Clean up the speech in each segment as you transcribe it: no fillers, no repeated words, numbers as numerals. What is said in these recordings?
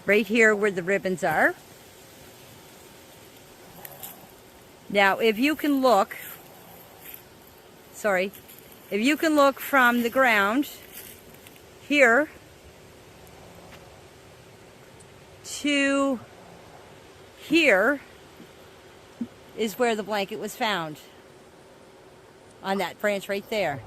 right here where the ribbons are. Now, if you can look, if you can look from the ground here to here is where the blanket was found, on that branch right there.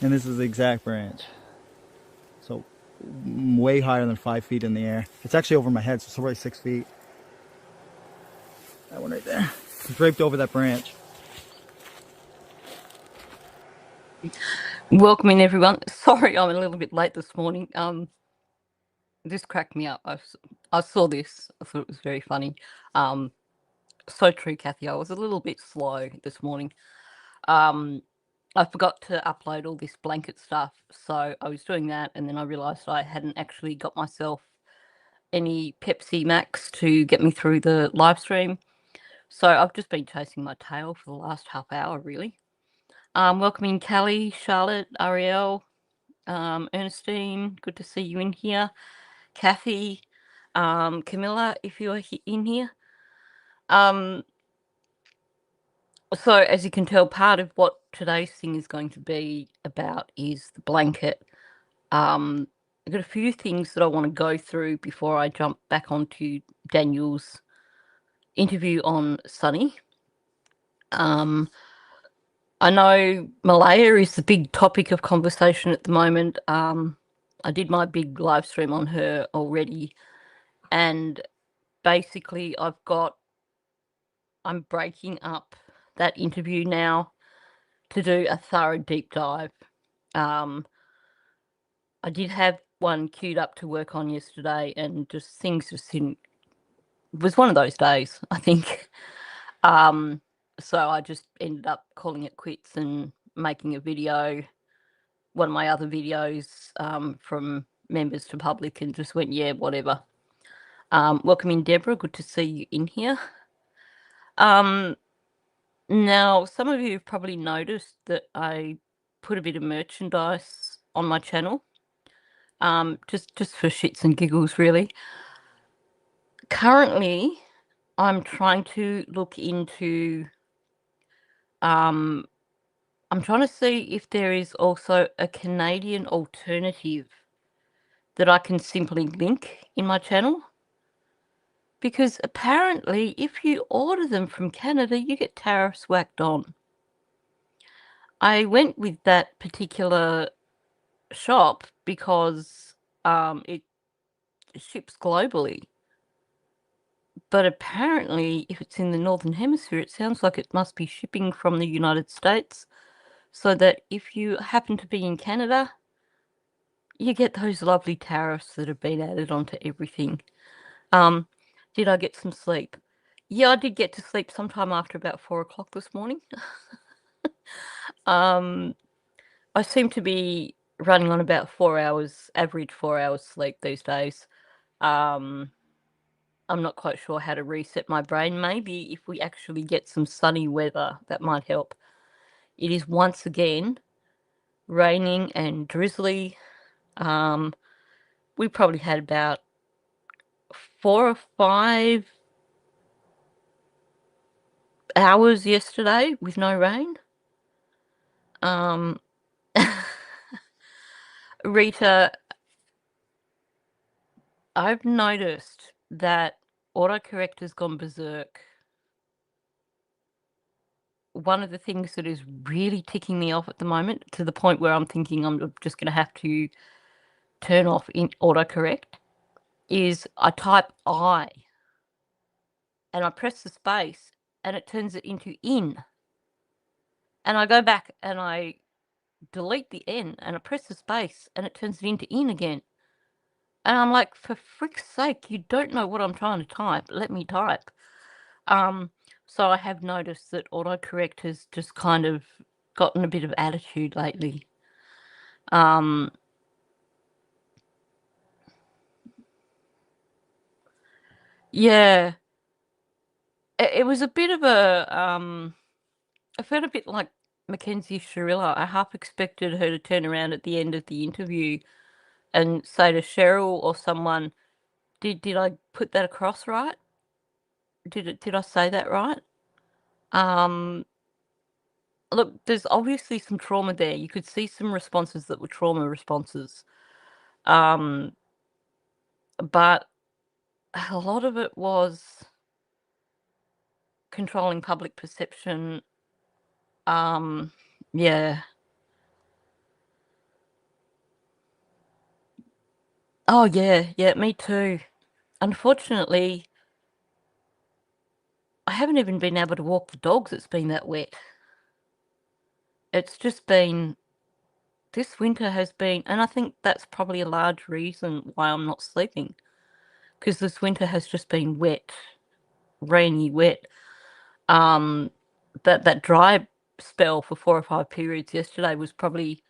And this is the exact branch. So way higher than 5 feet in the air. It's actually over my head, so it's probably 6 feet. That one right there. It's draped over that branch. Welcoming everyone. Sorry, I'm a little bit late this morning. This cracked me up. I saw this. I thought it was very funny. So true, Kathy. I was a little bit slow this morning. I forgot to upload all this blanket stuff, so I was doing that, and then I realised I hadn't actually got myself any Pepsi Max to get me through the live stream. So I've just been chasing my tail for the last half hour, really. Welcoming Callie, Charlotte, Ariel, Ernestine, good to see you in here. Kathy, Camilla, if you are in here. So as you can tell, part of what today's thing is going to be about is the blanket. I've got a few things that I want to go through before I jump back onto Daniel's interview on Sunny. I know Malaya is the big topic of conversation at the moment. I did my big live stream on her already, and basically I'm breaking up that interview now to do a thorough deep dive. I did have one queued up to work on yesterday, and things just didn't. It was one of those days, I think. So I just ended up calling it quits and making a video, one of my other videos, from members to public, and just went, yeah, whatever. Welcoming Deborah, good to see you in here. Now, some of you have probably noticed that I put a bit of merchandise on my channel, just for shits and giggles, really. Currently, I'm trying to look into, I'm trying to see if there is also a Canadian alternative that I can simply link in my channel. Because apparently, if you order them from Canada, you get tariffs whacked on. I went with that particular shop because it ships globally. But apparently, if it's in the Northern Hemisphere, it sounds like it must be shipping from the United States, so that if you happen to be in Canada, you get those lovely tariffs that have been added onto everything. Did I get some sleep? Yeah, I did get to sleep sometime after about 4 o'clock this morning. I seem to be running on about 4 hours, average 4 hours sleep these days. I'm not quite sure how to reset my brain. Maybe if we actually get some sunny weather, that might help. It is once again raining and drizzly. We probably had about 4 or 5 hours yesterday with no rain. Rita, I've noticed that autocorrect has gone berserk. One of the things that is really ticking me off at the moment, to the point where I'm thinking I'm just going to have to turn off in autocorrect, is I type I and I press the space and it turns it into in. And I go back and I delete the N and I press the space and it turns it into in again. And I'm like, for frick's sake, you don't know what I'm trying to type. Let me type. So I have noticed that autocorrect has just kind of gotten a bit of attitude lately. Yeah. It was a bit of a I felt a bit like Mackenzie Sharilla. I half expected her to turn around at the end of the interview and say to Cheryl or someone, "Did I put that across right? Did I say that right?" Look, there's obviously some trauma there. You could see some responses that were trauma responses. But a lot of it was controlling public perception. Yeah. Oh, yeah, me too. Unfortunately, I haven't even been able to walk the dogs, it's been that wet. It's just been this winter has been, and I think that's probably a large reason why I'm not sleeping, because this winter has just been wet, rainy, wet. That dry spell for 4 or 5 periods yesterday was probably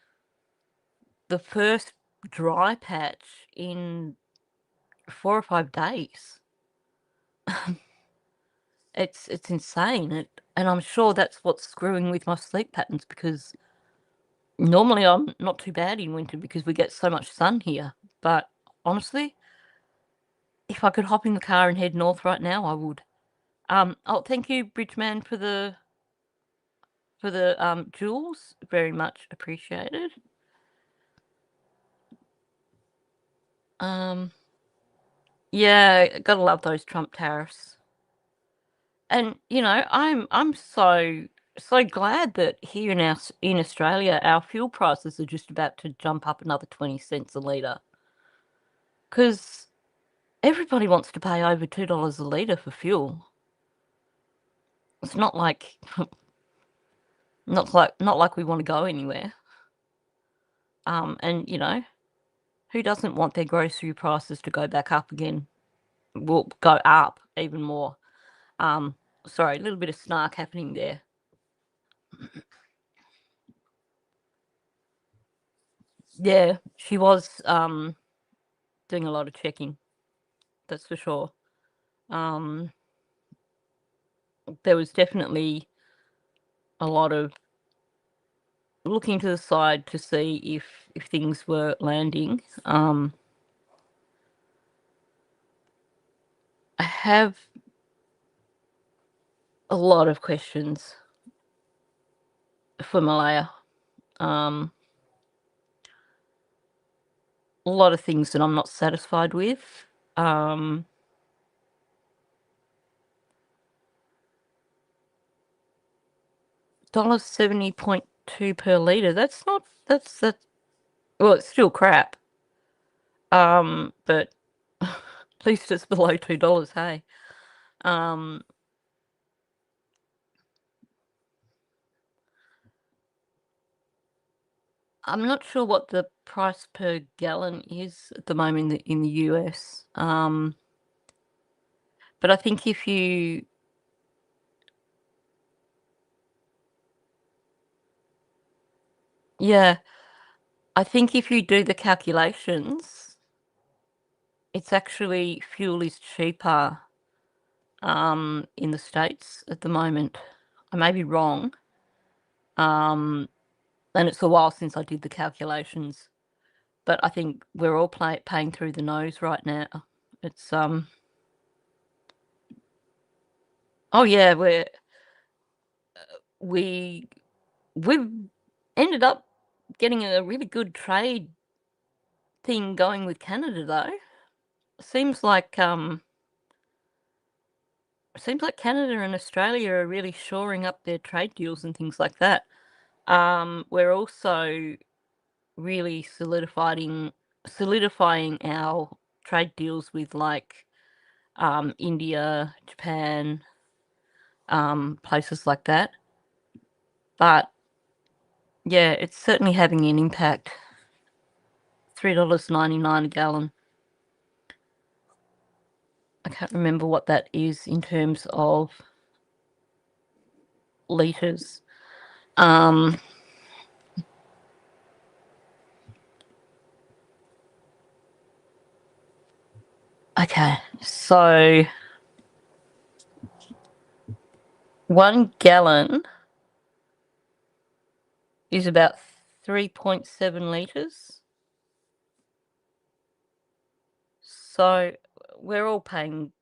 the first dry patch in 4 or 5 days. It's insane, and I'm sure that's what's screwing with my sleep patterns, because normally I'm not too bad in winter because we get so much sun here. But honestly, if I could hop in the car and head north right now, I would. Oh, thank you, Bridgeman, for the jewels. Very much appreciated. Yeah, gotta love those Trump tariffs. And I'm so glad that here in Australia, our fuel prices are just about to jump up another 20 cents a litre. Because everybody wants to pay over $2 a litre for fuel. It's not like not like we want to go anywhere. And who doesn't want their grocery prices to go back up again? Will go up even more. Sorry, a little bit of snark happening there. Yeah, she was doing a lot of checking. That's for sure. There was definitely a lot of looking to the side to see if things were landing. I have a lot of questions for Malaya. A lot of things that I'm not satisfied with. $70.2 per litre. That's not. That's. Well, it's still crap. But at least it's below $2. Hey. I'm not sure what the price per gallon is at the moment in the US. But I think if you I think if you do the calculations, it's actually fuel is cheaper in the States at the moment. I may be wrong. And it's a while since I did the calculations. But I think we're all paying through the nose right now. It's oh yeah, we've ended up getting a really good trade thing going with Canada, though. Seems like Canada and Australia are really shoring up their trade deals and things like that. We're also really solidifying our trade deals with India, Japan, places like that. But yeah, it's certainly having an impact. $3.99 a gallon. I can't remember what that is in terms of litres. Okay, so 1 gallon is about 3.7 litres. So we're all paying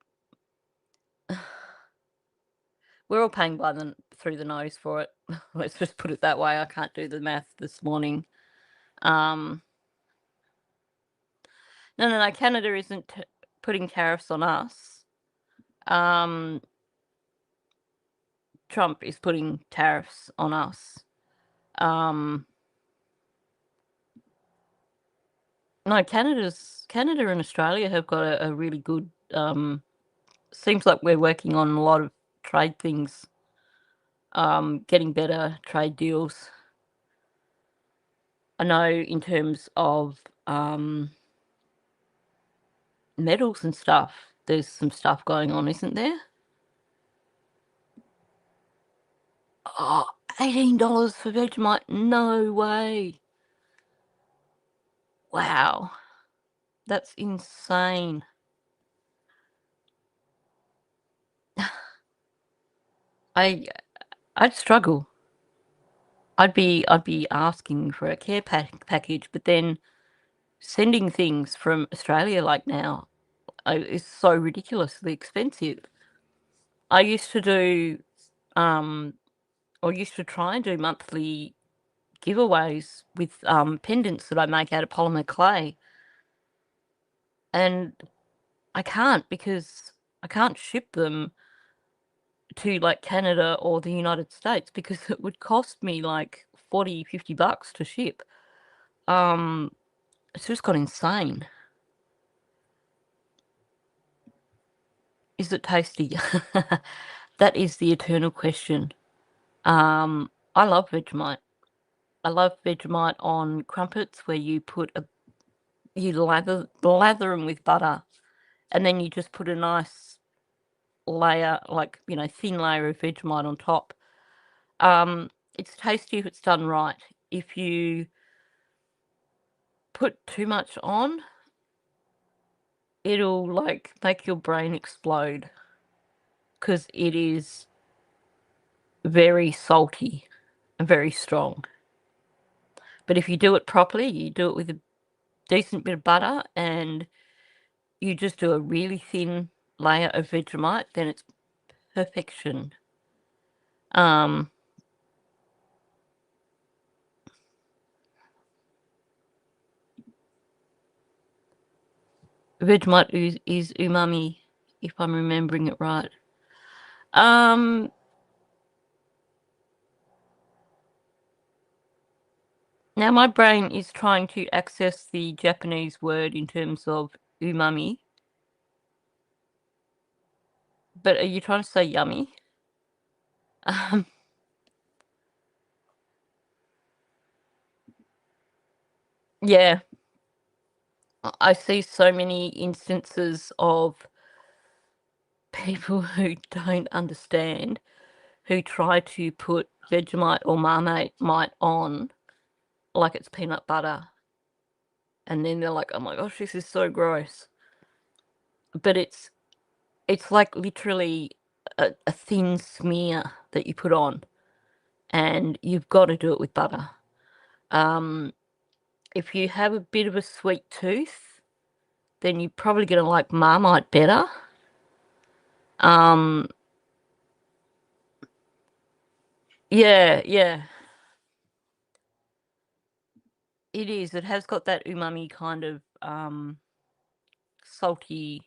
through the nose for it. Let's just put it that way. I can't do the math this morning. No. Canada isn't putting tariffs on us. Trump is putting tariffs on us. No, Canada and Australia have got a really good. Seems like we're working on a lot of trade things. Getting better trade deals. I know in terms of metals and stuff, there's some stuff going on, isn't there? Oh, $18 for Vegemite. No way. Wow. That's insane. I'd struggle. I'd be asking for a care package, but then sending things from Australia like now is so ridiculously expensive. I used to do, or used to try and do monthly giveaways with pendants that I make out of polymer clay, and I can't because I can't ship them to like Canada or the United States because it would cost me like $40-50 to ship. It's just got insane. Is it tasty? That is the eternal question. I love Vegemite. I love Vegemite on crumpets where you lather them with butter, and then you just put a nice layer, like, thin layer of Vegemite on top. It's tasty if it's done right. If you put too much on, it'll like make your brain explode because it is very salty and very strong. But if you do it properly, you do it with a decent bit of butter and you just do a really thin layer of Vegemite, then it's perfection. Vegemite is umami, if I'm remembering it right. Now my brain is trying to access the Japanese word in terms of umami. But are you trying to say yummy? Yeah. I see so many instances of people who don't understand, who try to put Vegemite or Marmite on like it's peanut butter. And then they're like, oh my gosh, this is so gross. But it's like literally a thin smear that you put on. And you've got to do it with butter. If you have a bit of a sweet tooth, then you're probably going to like Marmite better. Yeah. It is. It has got that umami kind of salty,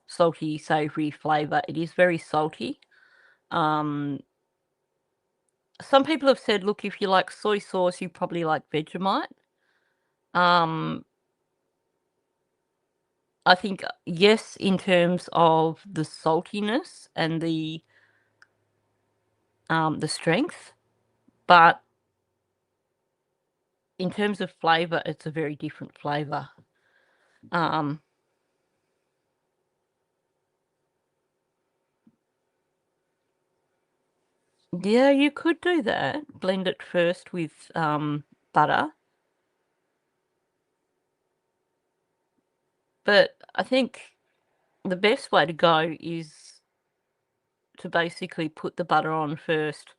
savoury flavour. It is very salty. Some people have said, look, if you like soy sauce, you probably like Vegemite. I think, yes, in terms of the saltiness and the strength, but in terms of flavour, it's a very different flavour. Yeah, you could do that. Blend it first with butter. But I think the best way to go is to basically put the butter on first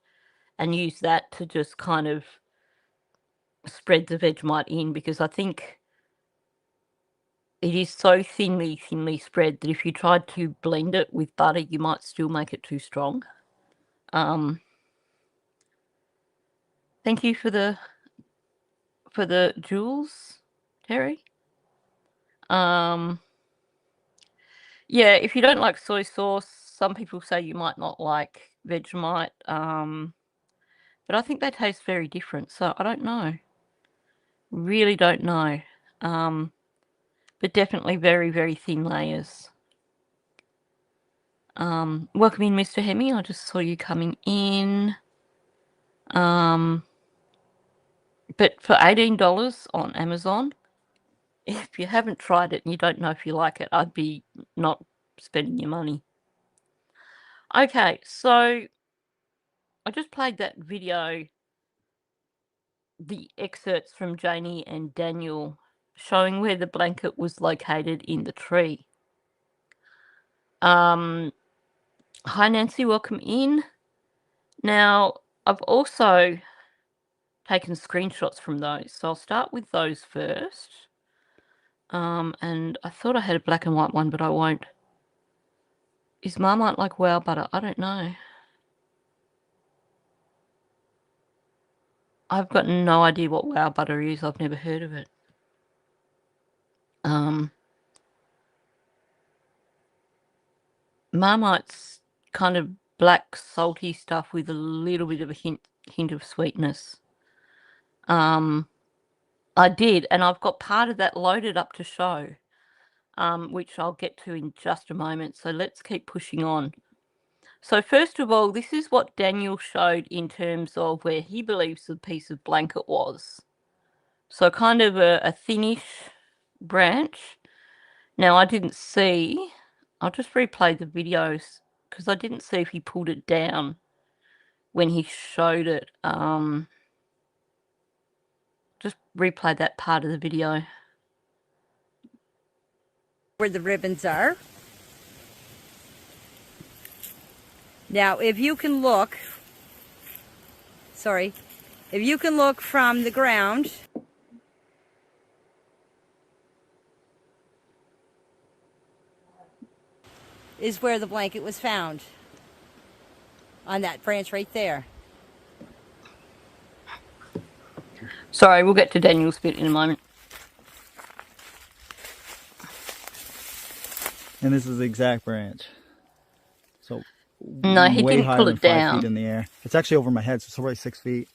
and use that to just kind of spread the Vegemite in, because I think it is so thinly spread that if you tried to blend it with butter, you might still make it too strong. Thank you for the jewels, Terry. Yeah, if you don't like soy sauce, some people say you might not like Vegemite. But I think they taste very different, so I don't know. Really don't know. But definitely very, very thin layers. Welcome in, Mr. Hemi. I just saw you coming in. But for $18 on Amazon, if you haven't tried it and you don't know if you like it, I'd be not spending your money. Okay, so I just played that video, the excerpts from Janie and Daniel showing where the blanket was located in the tree. Hi, Nancy, welcome in. Now, I've also taken screenshots from those, so I'll start with those first. And I thought I had a black and white one, but I won't. Is Marmite like wow butter? I don't know. I've got no idea what wow butter is. I've never heard of it. Marmite's kind of black, salty stuff with a little bit of a hint of sweetness. I did, and I've got part of that loaded up to show, which I'll get to in just a moment. So let's keep pushing on. So first of all, this is what Daniel showed in terms of where he believes the piece of blanket was. So kind of a thinnish branch. Now, I didn't see, I'll just replay the videos because I didn't see if he pulled it down when he showed it. Just replay that part of the video. Where the ribbons are. Now, if you can look from the ground, is where the blanket was found. On that branch right there. Sorry, we'll get to Daniel's bit in a moment. And this is the exact branch. So no, he way didn't higher pull than it 5 down. feet in the air. It's actually over my head, so it's probably 6 feet.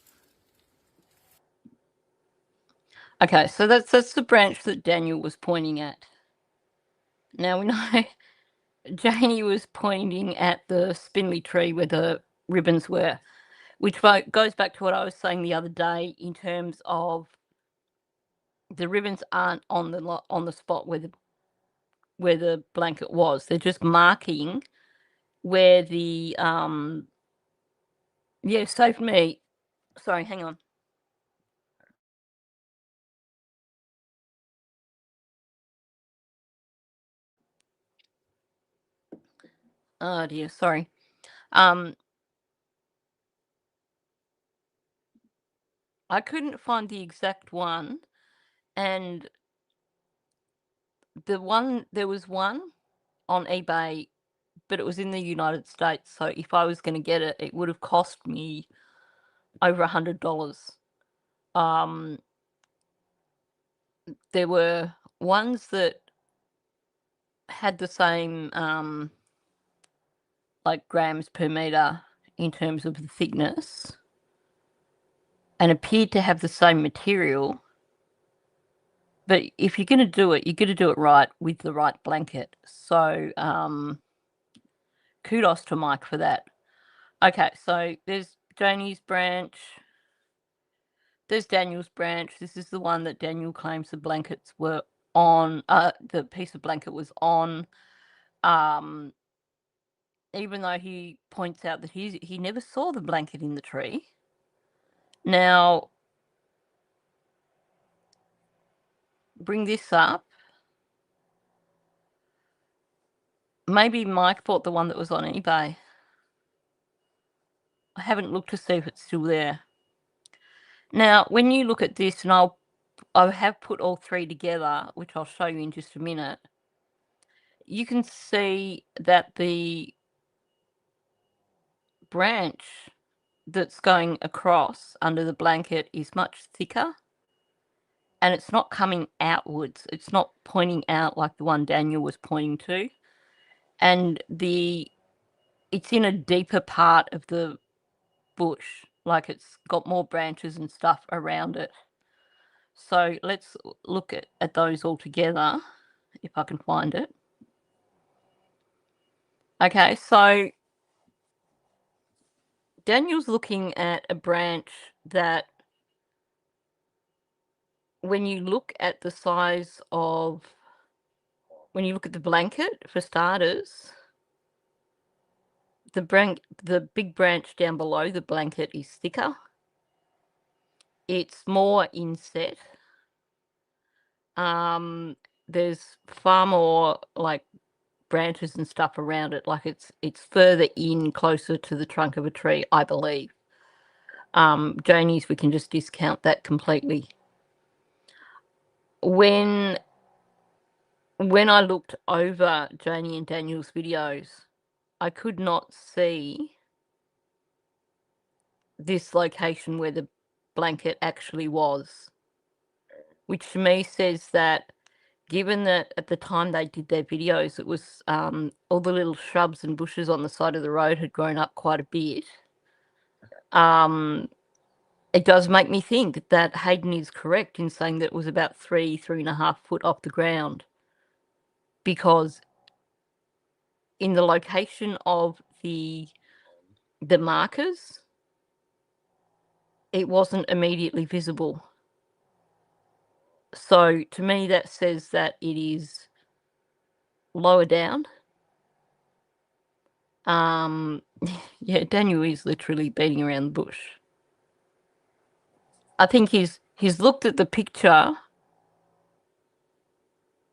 Okay, so that's the branch that Daniel was pointing at. Now we know Janie was pointing at the spindly tree where the ribbons were, which goes back to what I was saying the other day in terms of the ribbons aren't on the spot where the blanket was. They're just marking where the yeah, save me. Sorry, hang on. Oh dear, sorry. I couldn't find the exact one, and there was one on eBay, but it was in the United States, so if I was going to get it, it would have cost me over $100. There were ones that had the same like grams per meter in terms of the thickness and appeared to have the same material. But if you're going to do it, you're going to do it right with the right blanket. So kudos to Mike for that. Okay, so there's Janie's branch. There's Daniel's branch. This is the one that Daniel claims the blankets were on. The piece of blanket was on. Even though he points out that he never saw the blanket in the tree. Now, bring this up. Maybe Mike bought the one that was on eBay. I haven't looked to see if it's still there. Now, when you look at this, and I have put all three together, which I'll show you in just a minute, you can see that the branch that's going across under the blanket is much thicker, and it's not coming outwards. It's not pointing out like the one Daniel was pointing to. And it's in a deeper part of the bush, like it's got more branches and stuff around it. So let's look at those all together, if I can find it. Okay, so Daniel's looking at a branch that, when you look at the size of, when you look at the blanket, for starters, the big branch down below the blanket is thicker. It's more inset. There's far more like branches and stuff around it, like it's further in, closer to the trunk of a tree, I believe. Janie's, we can just discount that completely. When I looked over Janie and Daniel's videos, I could not see this location where the blanket actually was, which to me says that, given that at the time they did their videos, it was all the little shrubs and bushes on the side of the road had grown up quite a bit. It does make me think that Hayden is correct in saying that it was about 3.5 foot off the ground, because in the location of the markers, it wasn't immediately visible. So to me, that says that it is lower down. Yeah, Daniel is literally beating around the bush. I think he's looked at the picture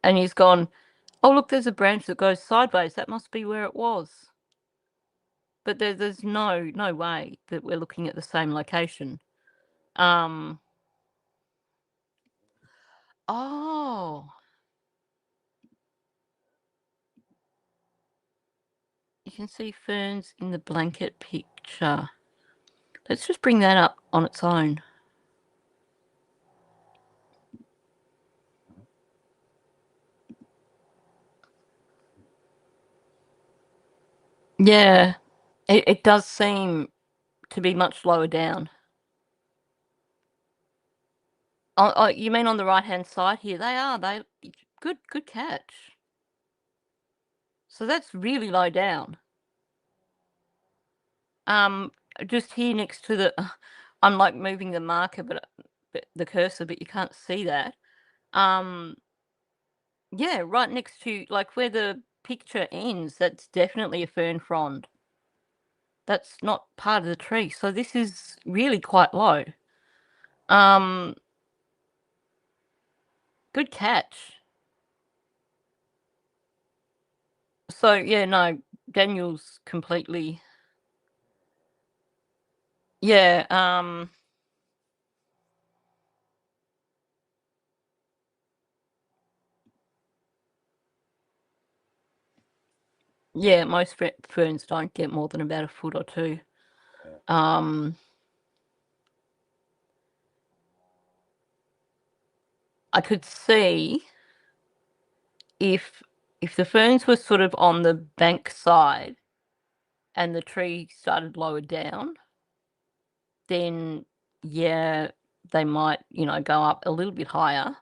and he's gone, oh, look, there's a branch that goes sideways. That must be where it was. But there's no way that we're looking at the same location. Oh. You can see ferns in the blanket picture. Let's just bring that up on its own. Yeah, it does seem to be much lower down. Oh, you mean on the right-hand side here? They are. Good catch. So that's really low down. Just here next to the, I'm like moving the marker, but the cursor, but you can't see that. Yeah, right next to, like, where the picture ends, that's definitely a fern frond. That's not part of the tree. So this is really quite low. Good catch. So yeah, no, Daniel's completely, yeah, yeah, most ferns don't get more than about a foot or two. I could see if the ferns were sort of on the bank side and the tree started lower down, then yeah, they might, go up a little bit higher.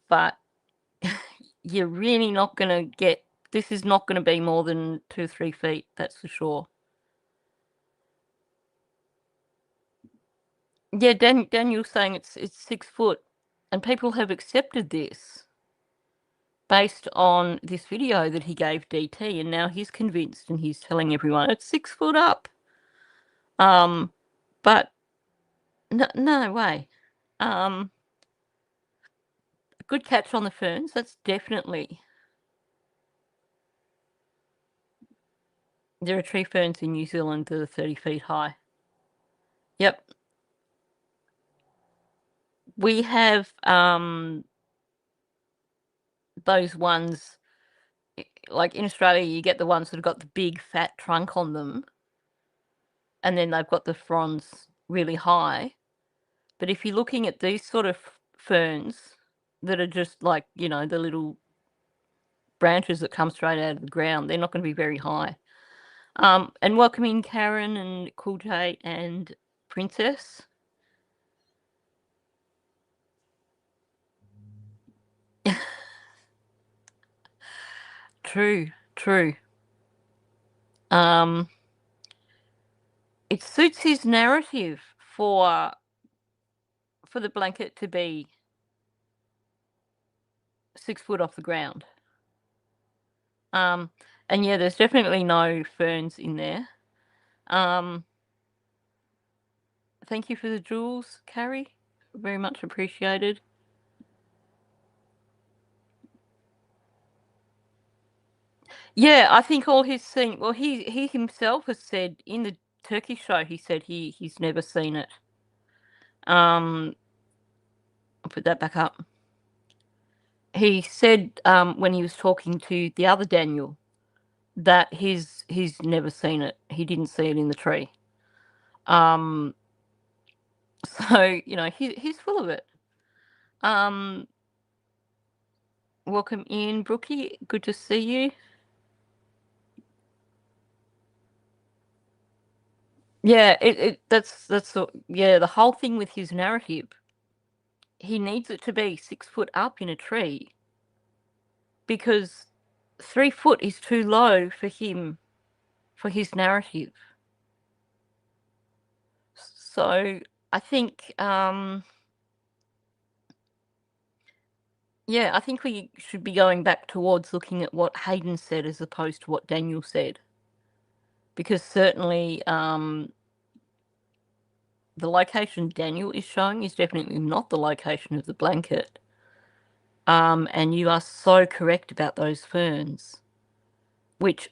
But you're really not going to get, this is not going to be more than 2 or 3 feet, that's for sure. Yeah, Daniel's saying it's 6 foot, and people have accepted this based on this video that he gave DT, and now he's convinced and he's telling everyone it's 6 foot up. But no way. Good catch on the ferns. That's definitely. There are tree ferns in New Zealand that are 30 feet high. Yep. We have those ones, like in Australia, you get the ones that have got the big fat trunk on them, and then they've got the fronds really high. But if you're looking at these sort of ferns that are just like, the little branches that come straight out of the ground, they're not going to be very high. And welcome in Karen and Cool J and Princess. True. It suits his narrative for the blanket to be 6 foot off the ground. And yeah, there's definitely no ferns in there. Thank you for the jewels, Carrie. Very much appreciated. Yeah, I think all he's seen. Well, he himself has said in the Turkey show. He said he's never seen it. I'll put that back up. He said when he was talking to the other Daniel that he's never seen it. He didn't see it in the tree. So he's full of it. Welcome in, Brookie. Good to see you. Yeah, that's the whole thing with his narrative. He needs it to be 6 foot up in a tree because 3 foot is too low for him, for his narrative. So I think, I think we should be going back towards looking at what Hayden said as opposed to what Daniel said, because certainly the location Daniel is showing is definitely not the location of the blanket. And you are so correct about those ferns, which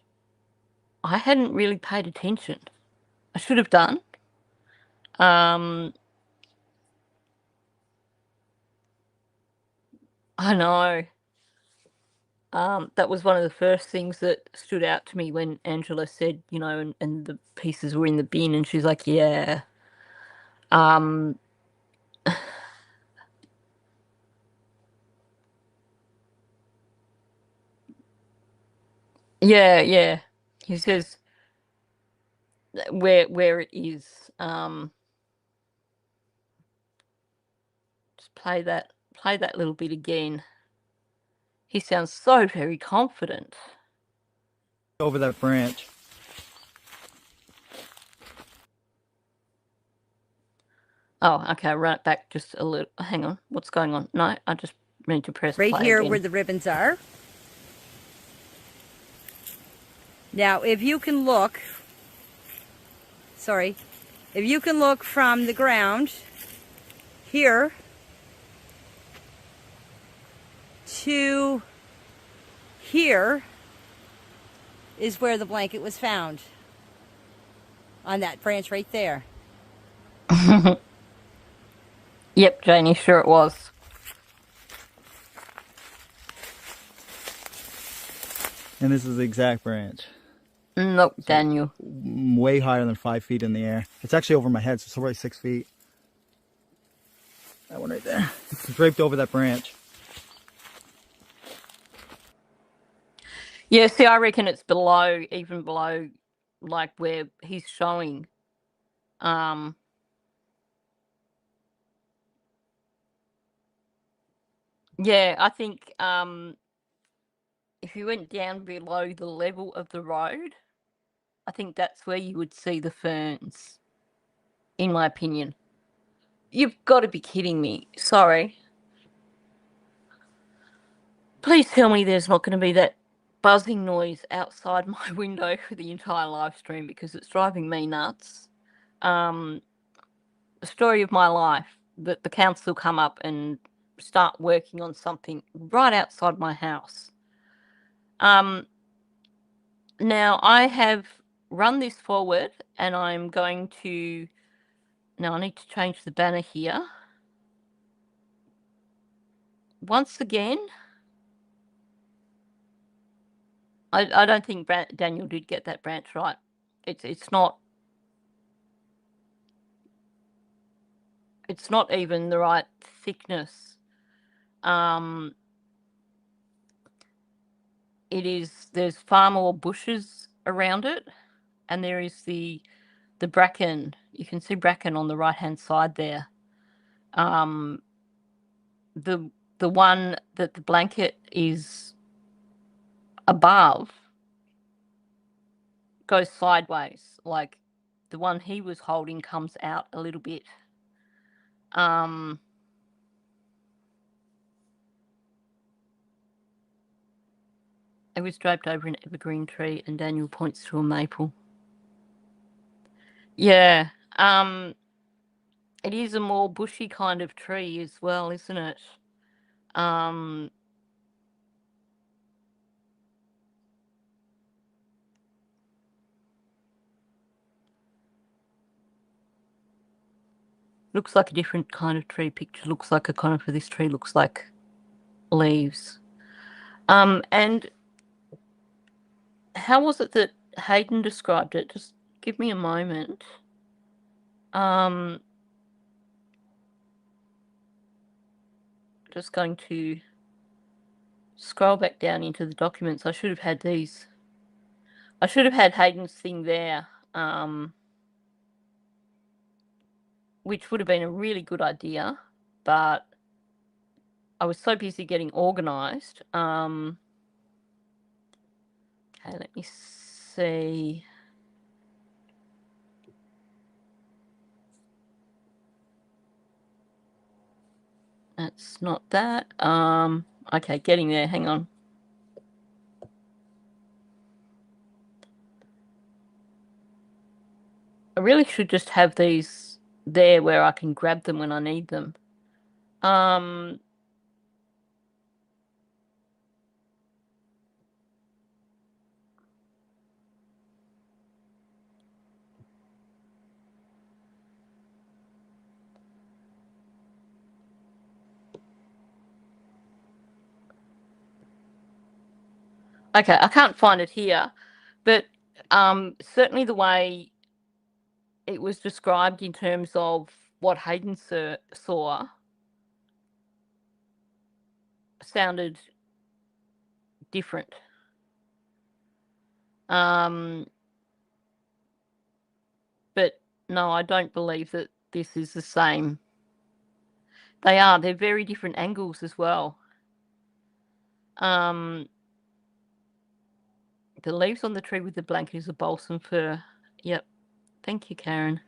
I hadn't really paid attention. I should have done. I know. That was one of the first things that stood out to me when Angela said, and the pieces were in the bin, and she's like, yeah. Yeah. He says where it is. Just play that little bit again. He sounds so very confident. Over that branch. Oh, okay, run it back just a little. Hang on, what's going on? No, I just need to press Right play here again. where the ribbons are. Now, if you can look from the ground here to here is where the blanket was found. On that branch right there. Yep, Janie, sure it was. And this is the exact branch. Nope, Daniel. Way higher than 5 feet in the air. It's actually over my head, so it's probably 6 feet. That one right there. It's draped over that branch. Yeah, see, I reckon it's even below, like where he's showing. Yeah, I think if you went down below the level of the road, I think that's where you would see the ferns, in my opinion. You've got to be kidding me. Sorry. Please tell me there's not going to be that buzzing noise outside my window for the entire live stream, because it's driving me nuts. The story of my life, that the council come up and start working on something right outside my house. Now I have run this forward, and I'm going to... Now I need to change the banner here. Once again, I don't think Daniel did get that branch right. It's not even the right thickness. There's far more bushes around it, and there is the bracken. You can see bracken on the right hand side there. The one that the blanket is above goes sideways, like the one he was holding comes out a little bit. It was draped over an evergreen tree, and Daniel points to a maple. Yeah, it is a more bushy kind of tree as well, isn't it? Looks like a different kind of tree. Picture looks like a conifer. This tree looks like leaves. And how was it that Hayden described it? Just give me a moment. Just going to scroll back down into the documents. I should have had these. I should have had Hayden's thing there, which would have been a really good idea, but I was so busy getting organised. Okay, let me see. That's not that. Okay, getting there. Hang on. I really should just have these there where I can grab them when I need them. Okay, I can't find it here, but certainly the way it was described in terms of what Hayden saw sounded different. But no, I don't believe that this is the same. They're very different angles as well. The leaves on the tree with the blanket is a balsam fir. Yep. Thank you, Karen.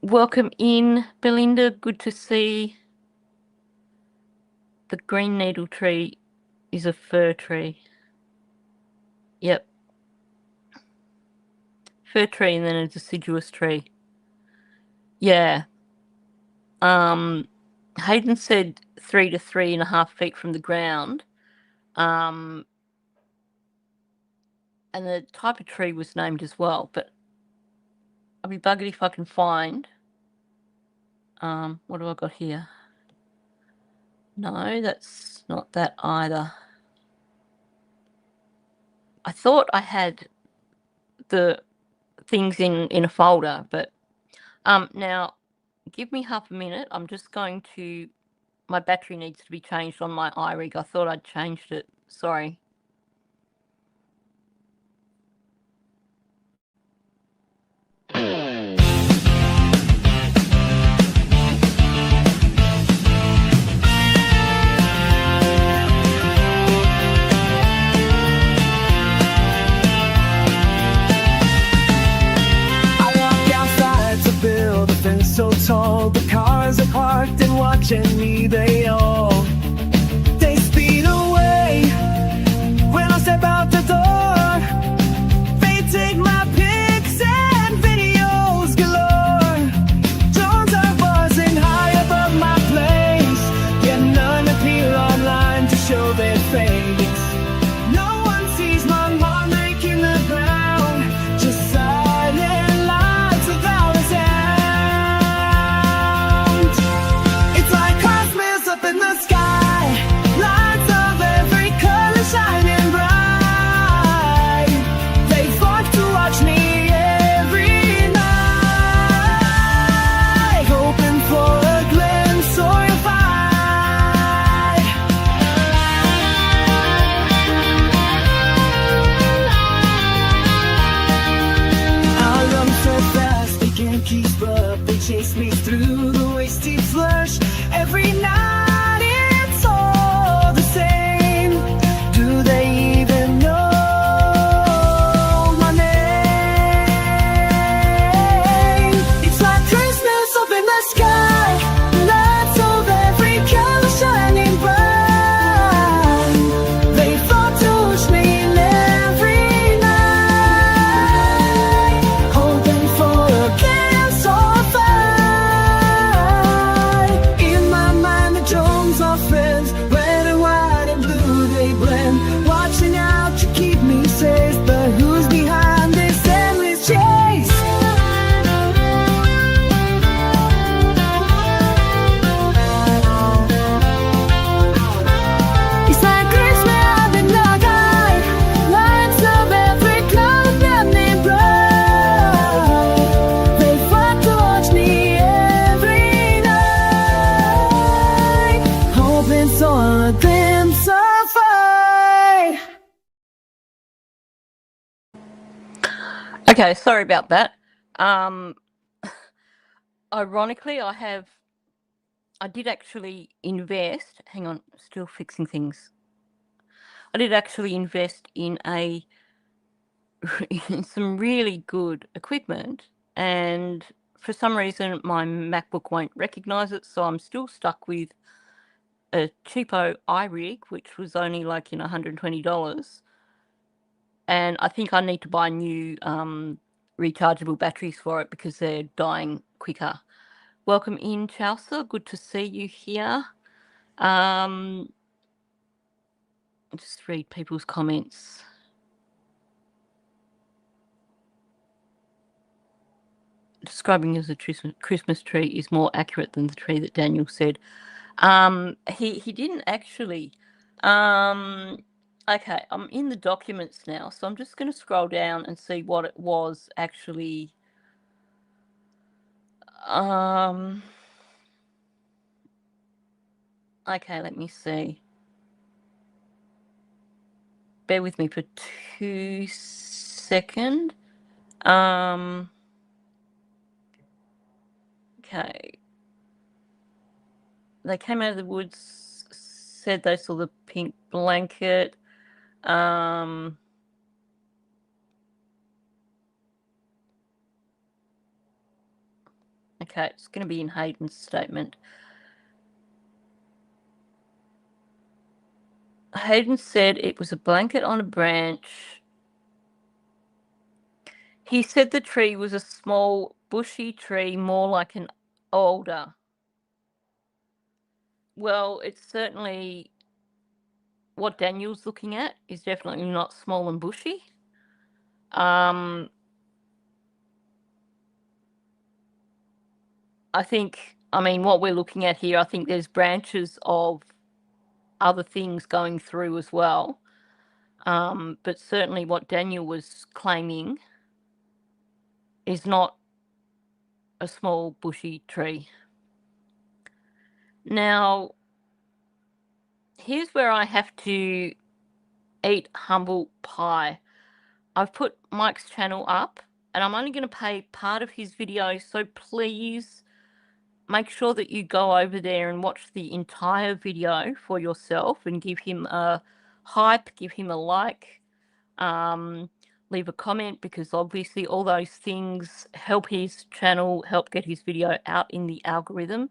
Welcome in, Belinda. Good to see. The green needle tree is a fir tree. Yep. Fir tree and then a deciduous tree. Yeah. Hayden said 3 to 3.5 feet from the ground. And the type of tree was named as well, but I'll be buggered if I can find. What have I got here? No, that's not that either. I thought I had the things in a folder, but now give me half a minute. I'm just going to... My battery needs to be changed on my iRig. I thought I'd changed it. Sorry. So tall, the cars are parked and watching me, they all speed away when I step out the door. They take my pics and videos galore. Drones are buzzing high above my place, yet none appear online to show their face. No one sees my mark making the ground. up, they chase me through the wasted flush. Every night it's all the same. Do they even know my name? It's like Christmas up in the sky, lights of every color shining bright. They thought to touch me every night, hoping for a glimpse of fire. In my mind the drones are friends, red and white and blue they blend, watching out to keep me safe. But who's behind this endless chase? It's like Christmas up in the sky, lights of every color burning bright. They fight to watch me every night, hoping for a glimpse of fire. Okay, sorry about that. Ironically, I did actually invest. Hang on, still fixing things. I did actually invest in in some really good equipment, and for some reason my MacBook won't recognize it, so I'm still stuck with a cheapo iRig, which was only like $120, and I think I need to buy new rechargeable batteries for it because they're dying quicker. Welcome in, Chelsea. Good to see you here. Just read people's comments. Describing as a Christmas tree is more accurate than the tree that Daniel said. He didn't actually. Okay, I'm in the documents now, so I'm just going to scroll down and see what it was actually. Okay, let me see. Bear with me for 2 seconds. Okay. They came out of the woods, said they saw the pink blanket. Okay, it's going to be in Hayden's statement. Hayden said it was a blanket on a branch. He said the tree was a small, bushy tree, more like an alder. Well, it's certainly what Daniel's looking at is definitely not small and bushy. I mean, what we're looking at here, I think there's branches of other things going through as well. But certainly what Daniel was claiming is not a small bushy tree. Now, here's where I have to eat humble pie. I've put Mike's channel up, and I'm only going to play part of his video, so please make sure that you go over there and watch the entire video for yourself and give him a hype, give him a like, leave a comment, because obviously all those things help his channel, help get his video out in the algorithm.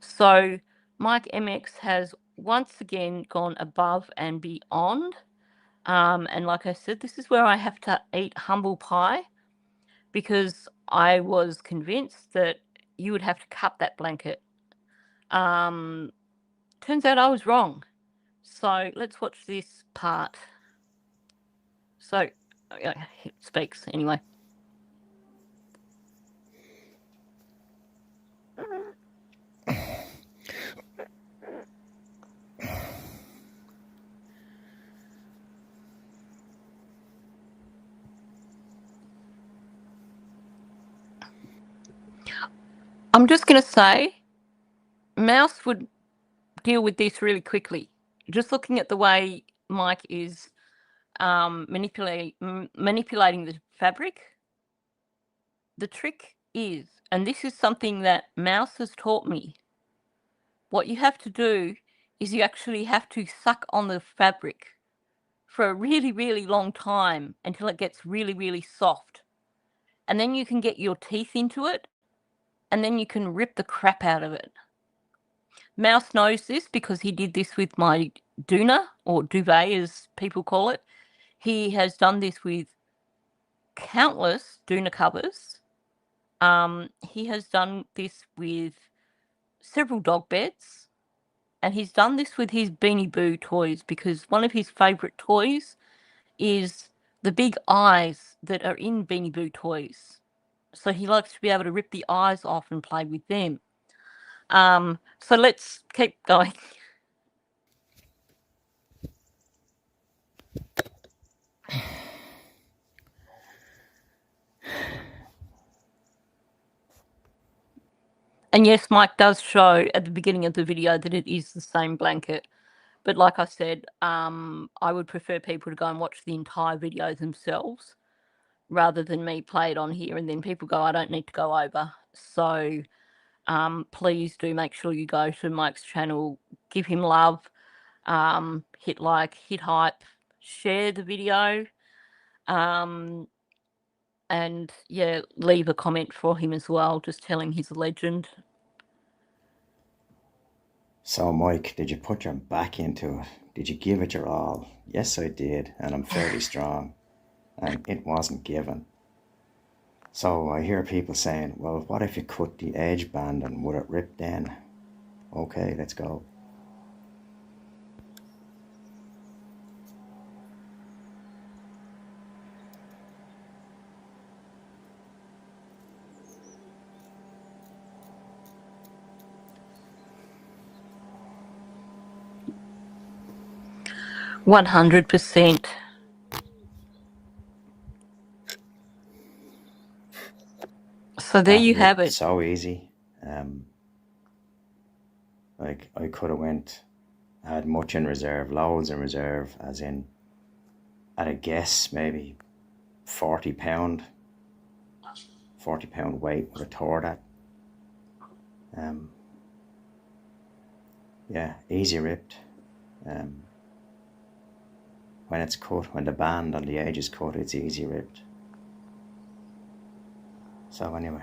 So Mike MX has once again gone above and beyond. And like I said, this is where I have to eat humble pie, because I was convinced that you would have to cut that blanket. Turns out I was wrong. So let's watch this part. So it speaks anyway. I'm just going to say, Mouse would deal with this really quickly. Just looking at the way Mike is manipulating the fabric, the trick is, and this is something that Mouse has taught me. What you have to do is you actually have to suck on the fabric for a really, really long time until it gets really, really soft. And then you can get your teeth into it, and then you can rip the crap out of it. Mouse knows this because he did this with my doona, or duvet as people call it. He has done this with countless doona covers. He has done this with several dog beds, and he's done this with his Beanie Boo toys, because one of his favourite toys is the big eyes that are in Beanie Boo toys. So he likes to be able to rip the eyes off and play with them. So let's keep going. And yes, Mike does show at the beginning of the video that it is the same blanket. But like I said, I would prefer people to go and watch the entire video themselves rather than me play it on here and then people go, I don't need to go over. So please do make sure you go to Mike's channel, give him love, hit like, hit hype, share the video, and yeah, leave a comment for him as well, just telling he's a legend. So, Mike, did you put your back into it? Did you give it your all? Yes, I did, and I'm fairly strong. And it wasn't given. So I hear people saying, well, what if you cut the edge band and would it rip then? Okay, let's go. %100%. So there you have it. So easy. Like I could have had much in reserve, loads in reserve, as in, at a guess, maybe 40 pound weight would have tore that. Yeah, easy ripped. When it's cut, when the band on the edge is cut, it's easy ripped. So anyway.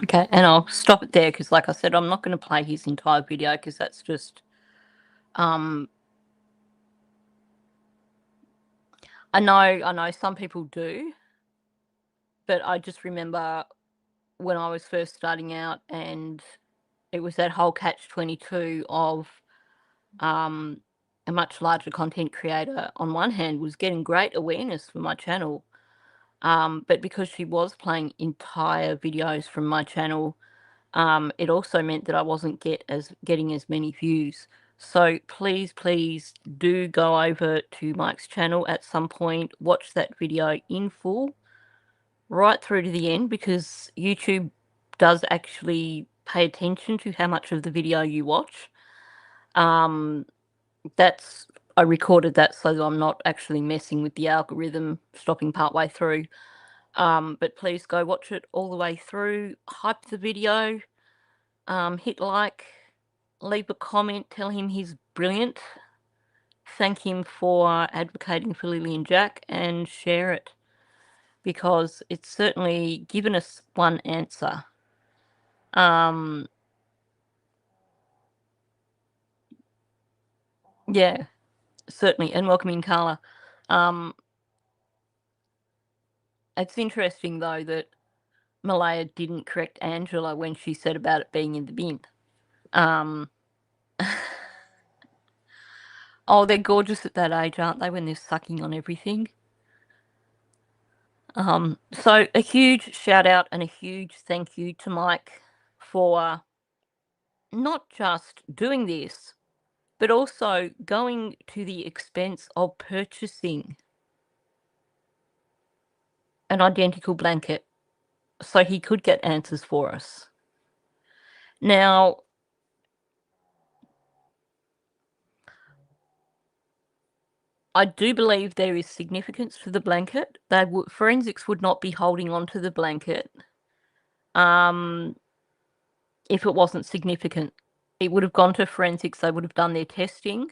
Okay, and I'll stop it there because, like I said, I'm not going to play his entire video because that's just, I know some people do, but I just remember when I was first starting out and it was that whole catch-22 of a much larger content creator on one hand was getting great awareness for my channel, but because she was playing entire videos from my channel, it also meant that I wasn't getting as many views. So please do go over to Mike's channel at some point, watch that video in full right through to the end, because YouTube does actually pay attention to how much of the video you watch. I recorded that so that I'm not actually messing with the algorithm, stopping partway through. But please go watch it all the way through, hype the video, hit like, leave a comment, tell him he's brilliant, thank him for advocating for Lily and Jack, and share it, because it's certainly given us one answer. Yeah, certainly, and welcoming Carla. It's interesting though that Malaya didn't correct Angela when she said about it being in the bin. Oh, they're gorgeous at that age, aren't they, when they're sucking on everything? So a huge shout out and a huge thank you to Mike for not just doing this, but also going to the expense of purchasing an identical blanket so he could get answers for us. Now, I do believe there is significance to the blanket. Forensics would not be holding on to the blanket if it wasn't significant. It would have gone to forensics, they would have done their testing,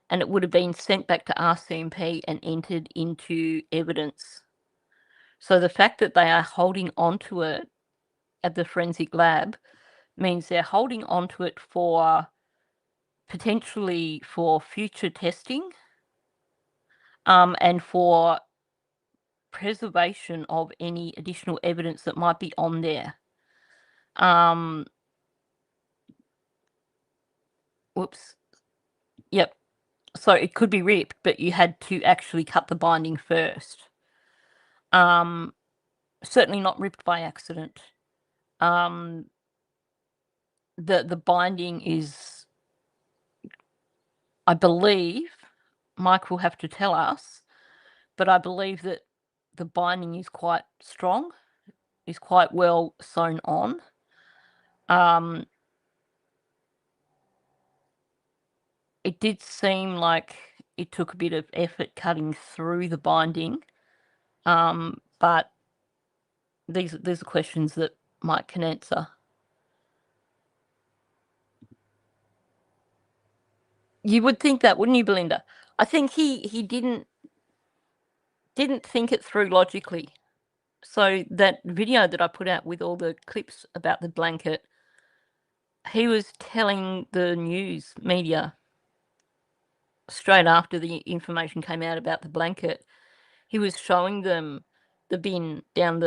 and it would have been sent back to RCMP and entered into evidence. So the fact that they are holding onto it at the forensic lab means they're holding onto it for potentially for future testing, and for preservation of any additional evidence that might be on there. Whoops. Yep. So it could be ripped, but you had to actually cut the binding first. Certainly not ripped by accident. The binding is, I believe, Mike will have to tell us, but I believe that the binding is quite strong, is quite well sewn on. It did seem like it took a bit of effort cutting through the binding, but these are questions that Mike can answer. You would think that, wouldn't you, Belinda? I think he didn't think it through logically. So that video that I put out with all the clips about the blanket, he was telling the news media straight after the information came out about the blanket, he was showing them the bin down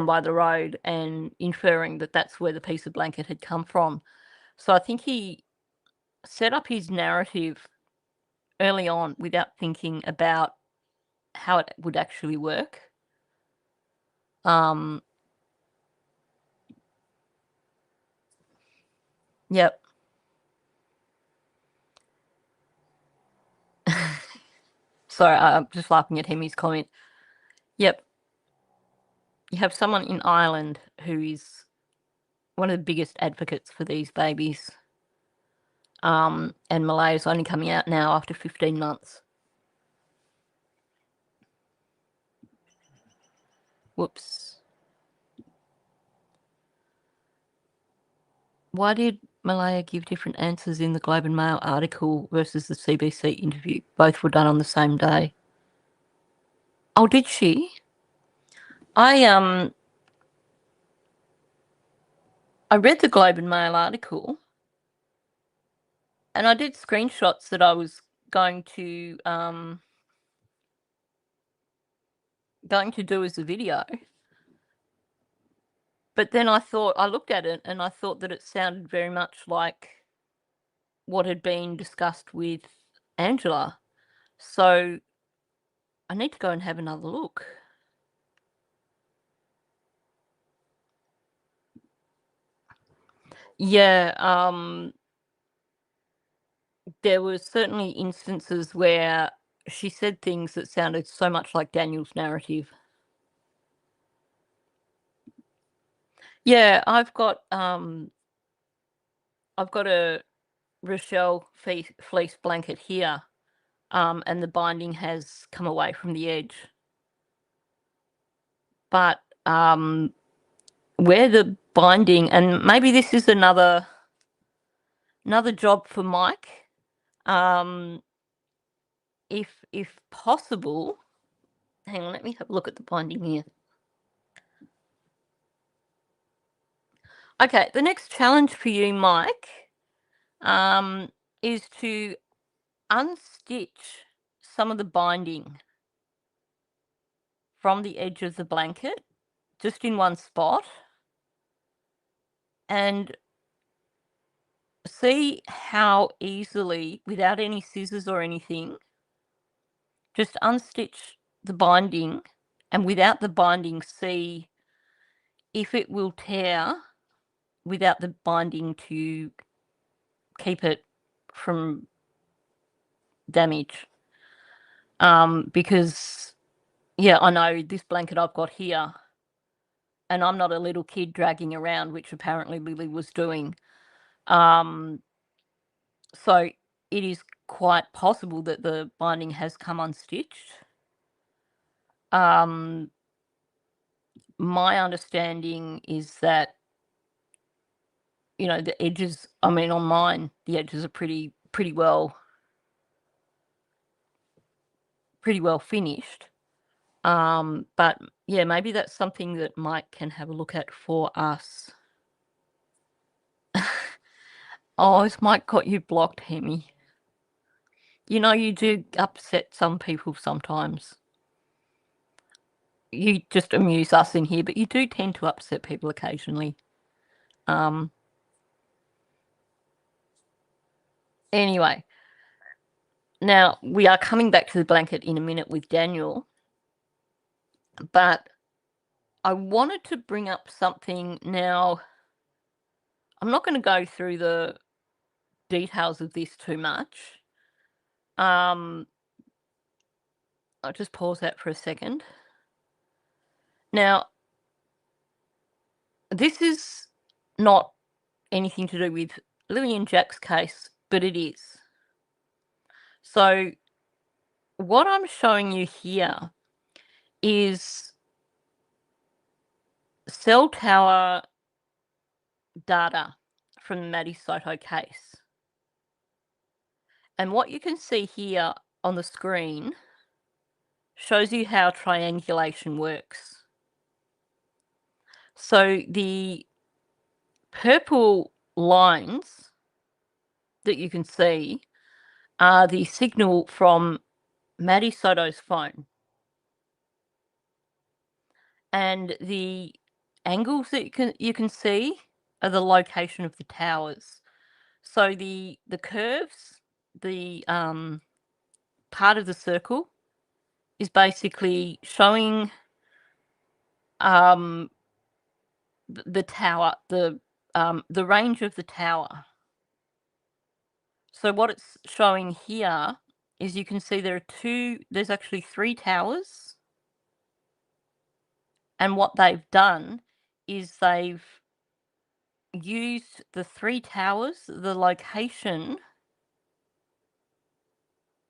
by the road and inferring that that's where the piece of blanket had come from. So I think he set up his narrative early on without thinking about how it would actually work. Yep. Sorry, I'm just laughing at Hemi's comment. Yep. You have someone in Ireland who is one of the biggest advocates for these babies. And Malay is only coming out now after 15 months. Whoops. Why did Malaya give different answers in the Globe and Mail article versus the CBC interview? Both were done on the same day. Oh, did she? I read the Globe and Mail article, and I did screenshots that I was going to do as a video. But then I looked at it and I thought that it sounded very much like what had been discussed with Angela. So I need to go and have another look. Yeah, there were certainly instances where she said things that sounded so much like Daniel's narrative. Yeah, I've got a Rochelle fleece blanket here, and the binding has come away from the edge. But where the binding, and maybe this is another job for Mike, if possible. Hang on, let me have a look at the binding here. Okay, the next challenge for you, Mike, is to unstitch some of the binding from the edge of the blanket, just in one spot, and see how easily, without any scissors or anything, just unstitch the binding, and without the binding, see if it will tear without the binding to keep it from damage. Because, yeah, I know this blanket I've got here, and I'm not a little kid dragging around, which apparently Lily was doing. So it is quite possible that the binding has come unstitched. my understanding is that, you know, the edges, I mean, on mine, the edges are pretty well finished. But yeah, maybe that's something that Mike can have a look at for us. Oh, has Mike got you blocked, Hemi? You know, you do upset some people sometimes. You just amuse us in here, but you do tend to upset people occasionally. Anyway, now we are coming back to the blanket in a minute with Daniel, but I wanted to bring up something now. I'm not going to go through the details of this too much. I'll just pause that for a second. Now, this is not anything to do with Lily and Jack's case, but it is. So what I'm showing you here is cell tower data from the Maddie Soto case. And what you can see here on the screen shows you how triangulation works. So the purple lines that you can see are the signal from Maddie Soto's phone. And the angles that you can see are the location of the towers. So the curves, the part of the circle is basically showing the tower, the range of the tower. So what it's showing here is you can see there's actually 3 towers. And what they've done is they've used the 3 towers, the location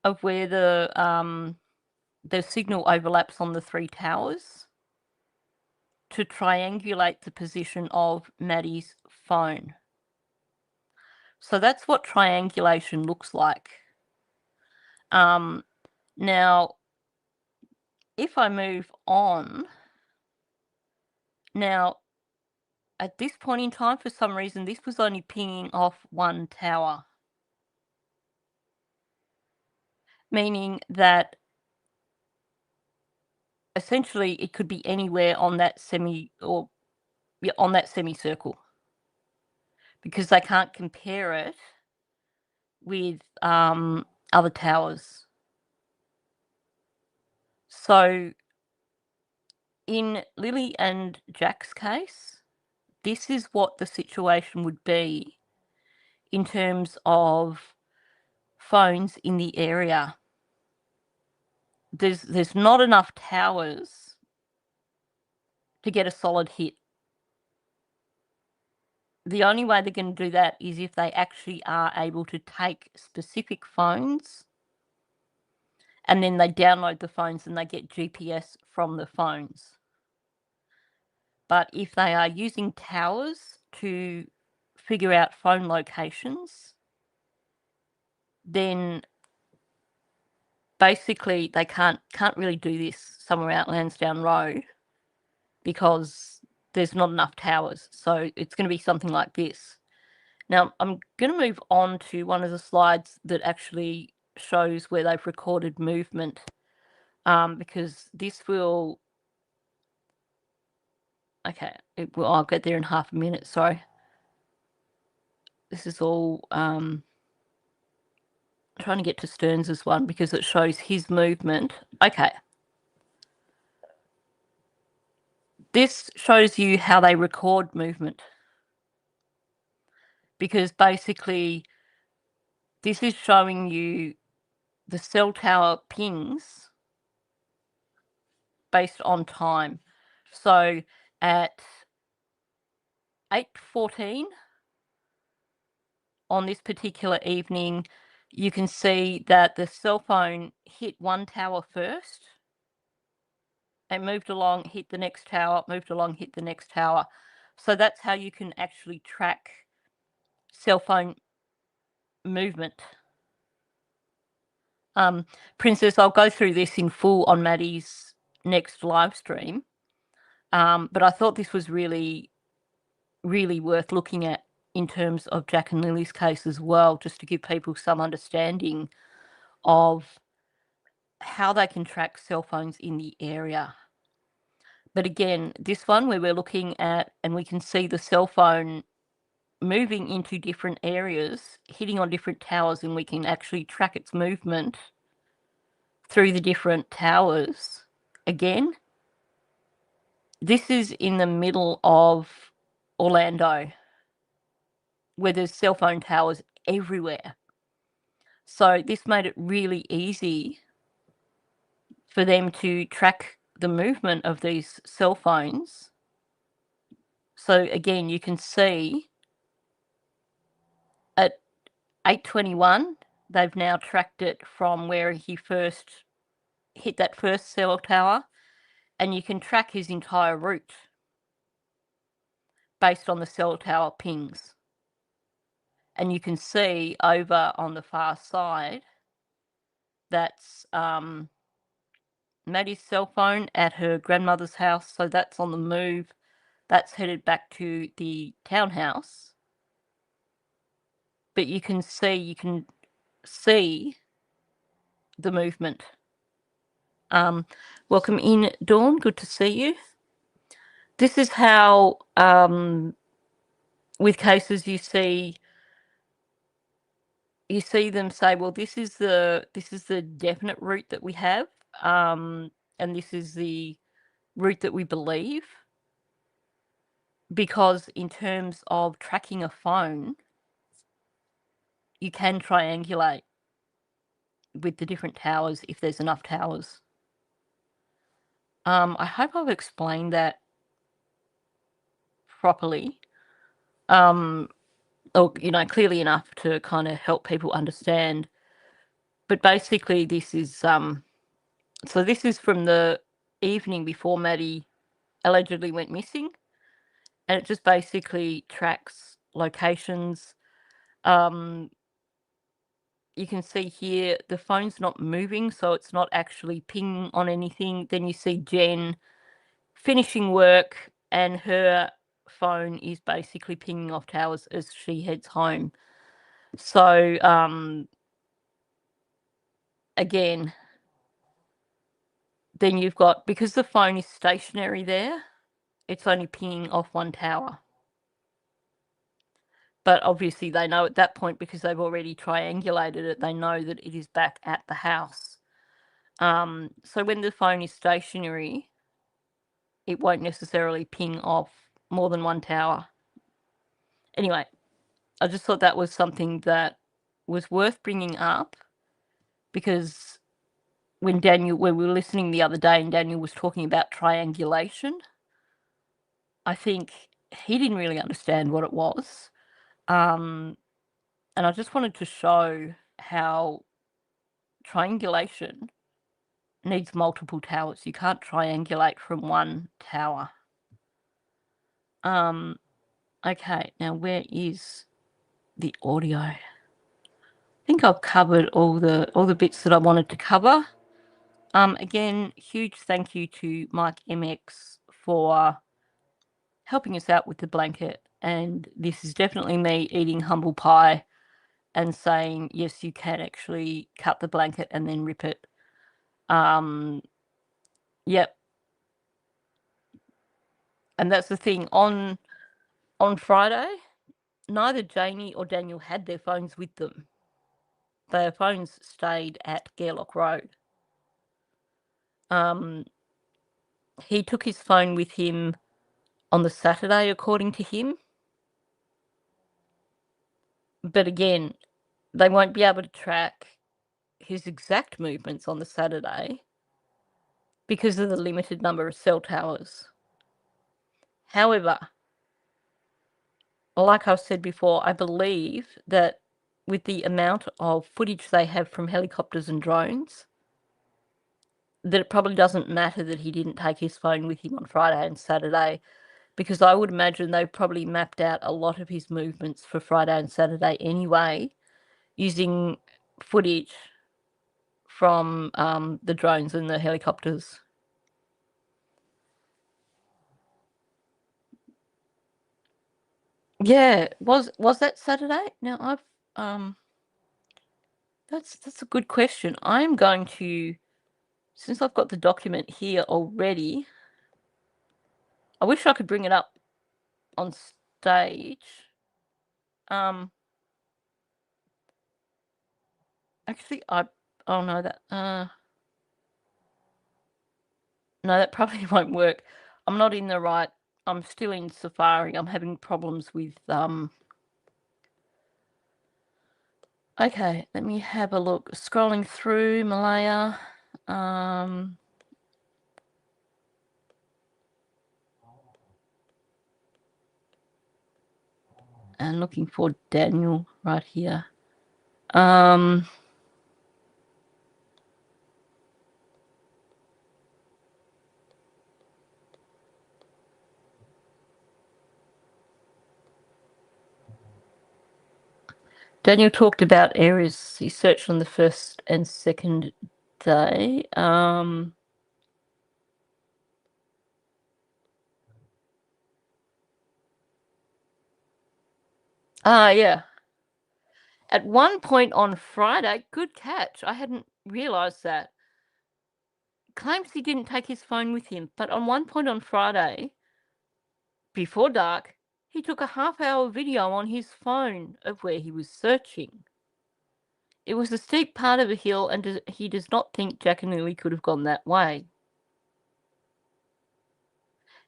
of where the signal overlaps on the 3 towers to triangulate the position of Maddie's phone. So that's what triangulation looks like. Now, if I move on, now at this point in time, for some reason, this was only pinging off 1 tower, meaning that essentially it could be anywhere on that semicircle, because they can't compare it with other towers. So in Lily and Jack's case, this is what the situation would be in terms of phones in the area. There's not enough towers to get a solid hit. The only way they're going to do that is if they actually are able to take specific phones and then they download the phones and they get GPS from the phones. But if they are using towers to figure out phone locations, then basically they can't really do this somewhere out Lansdowne Road because there's not enough towers. So it's going to be something like this. Now, I'm going to move on to one of the slides that actually shows where they've recorded movement, because this will... Okay, I'll get there in half a minute, sorry. This is all trying to get to Stearns' one because it shows his movement. Okay. This shows you how they record movement, because basically this is showing you the cell tower pings based on time. So at 8:14 on this particular evening, you can see that the cell phone hit 1 tower first, and moved along, hit the next tower, moved along, hit the next tower. So that's how you can actually track cell phone movement. Princess, I'll go through this in full on Maddie's next live stream. But I thought this was really, really worth looking at in terms of Jack and Lily's case as well, just to give people some understanding of how they can track cell phones in the area. But again, this one where we're looking at, and we can see the cell phone moving into different areas, hitting on different towers, and we can actually track its movement through the different towers. Again, this is in the middle of Orlando, where there's cell phone towers everywhere. So this made it really easy for them to track the movement of these cell phones. So again, you can see at 8:21, they've now tracked it from where he first hit that first cell tower, and you can track his entire route based on the cell tower pings. And you can see over on the far side, that's Maddie's cell phone at her grandmother's house. So that's on the move. That's headed back to the townhouse. But you can see the movement. Welcome in, Dawn. Good to see you. This is how, with cases, you see them say, well, this is the definite route that we have, and this is the route that we believe. Because in terms of tracking a phone, you can triangulate with the different towers if there's enough towers. I hope I've explained that properly, or clearly enough to kind of help people understand. But basically, this is so this is from the evening before Maddie allegedly went missing, and it just basically tracks locations. You can see here the phone's not moving, so it's not actually pinging on anything. Then you see Jen finishing work, and her phone is basically pinging off towers as she heads home. So again, then you've got, because the phone is stationary there, it's only pinging off one tower. But obviously they know at that point, because they've already triangulated it, they know that it is back at the house. So when the phone is stationary, it won't necessarily ping off more than one tower. Anyway, I just thought that was something that was worth bringing up, because when we were listening the other day and Daniel was talking about triangulation, I think he didn't really understand what it was. And I just wanted to show how triangulation needs multiple towers. You can't triangulate from one tower. Okay, now where is the audio? I think I've covered all the bits that I wanted to cover. Again, huge thank you to Mike MX for helping us out with the blanket, and this is definitely me eating humble pie and saying, yes, you can actually cut the blanket and then rip it. Yep. And that's the thing. On Friday, neither Jamie or Daniel had their phones with them. Their phones stayed at Gairloch Road. He took his phone with him on the Saturday, according to him. But again, they won't be able to track his exact movements on the Saturday because of the limited number of cell towers. However, like I've said before, I believe that with the amount of footage they have from helicopters and drones, that it probably doesn't matter that he didn't take his phone with him on Friday and Saturday, because I would imagine they probably mapped out a lot of his movements for Friday and Saturday anyway, using footage from the drones and the helicopters. Yeah, was that Saturday? Now that's a good question. I'm going to, since I've got the document here already, I wish I could bring it up on stage. Actually, oh no, that no, that probably won't work. I'm not in the right. I'm still in Safari. I'm having problems with Okay, let me have a look. Scrolling through Malaya. And looking for Daniel right here. Daniel talked about areas he searched on the first and second day. Yeah. At one point on Friday, good catch. I hadn't realised that. Claims he didn't take his phone with him, but on one point on Friday, before dark, he took a half-hour video on his phone of where he was searching. It was a steep part of a hill, and he does not think Jack and Lily could have gone that way.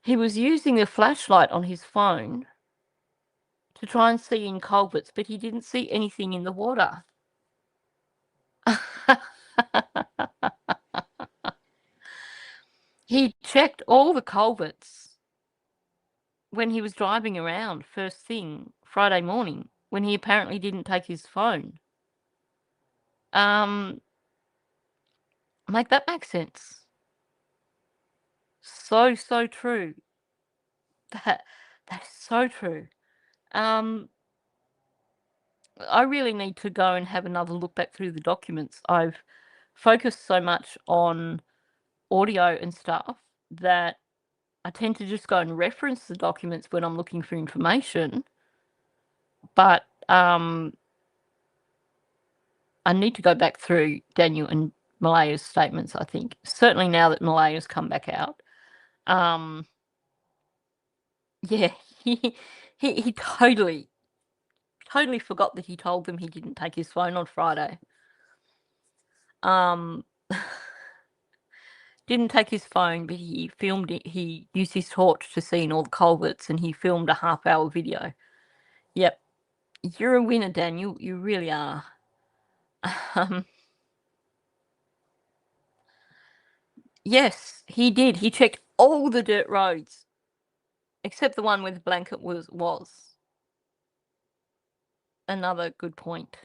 He was using a flashlight on his phone to try and see in culverts, but he didn't see anything in the water. He checked all the culverts when he was driving around first thing Friday morning, when he apparently didn't take his phone. Make that make sense. So true. That is so true. I really need to go and have another look back through the documents. I've focused so much on audio and stuff that I tend to just go and reference the documents when I'm looking for information. But I need to go back through Daniel and Malaya's statements, I think. Certainly now that Malaya's come back out. Yeah, he totally forgot that he told them he didn't take his phone on Friday. Didn't take his phone, but he filmed it. He used his torch to see in all the culverts, and he filmed a half-hour video. Yep. You're a winner, Daniel. You really are. Yes, he did. He checked all the dirt roads, except the one where the blanket was. Another good point.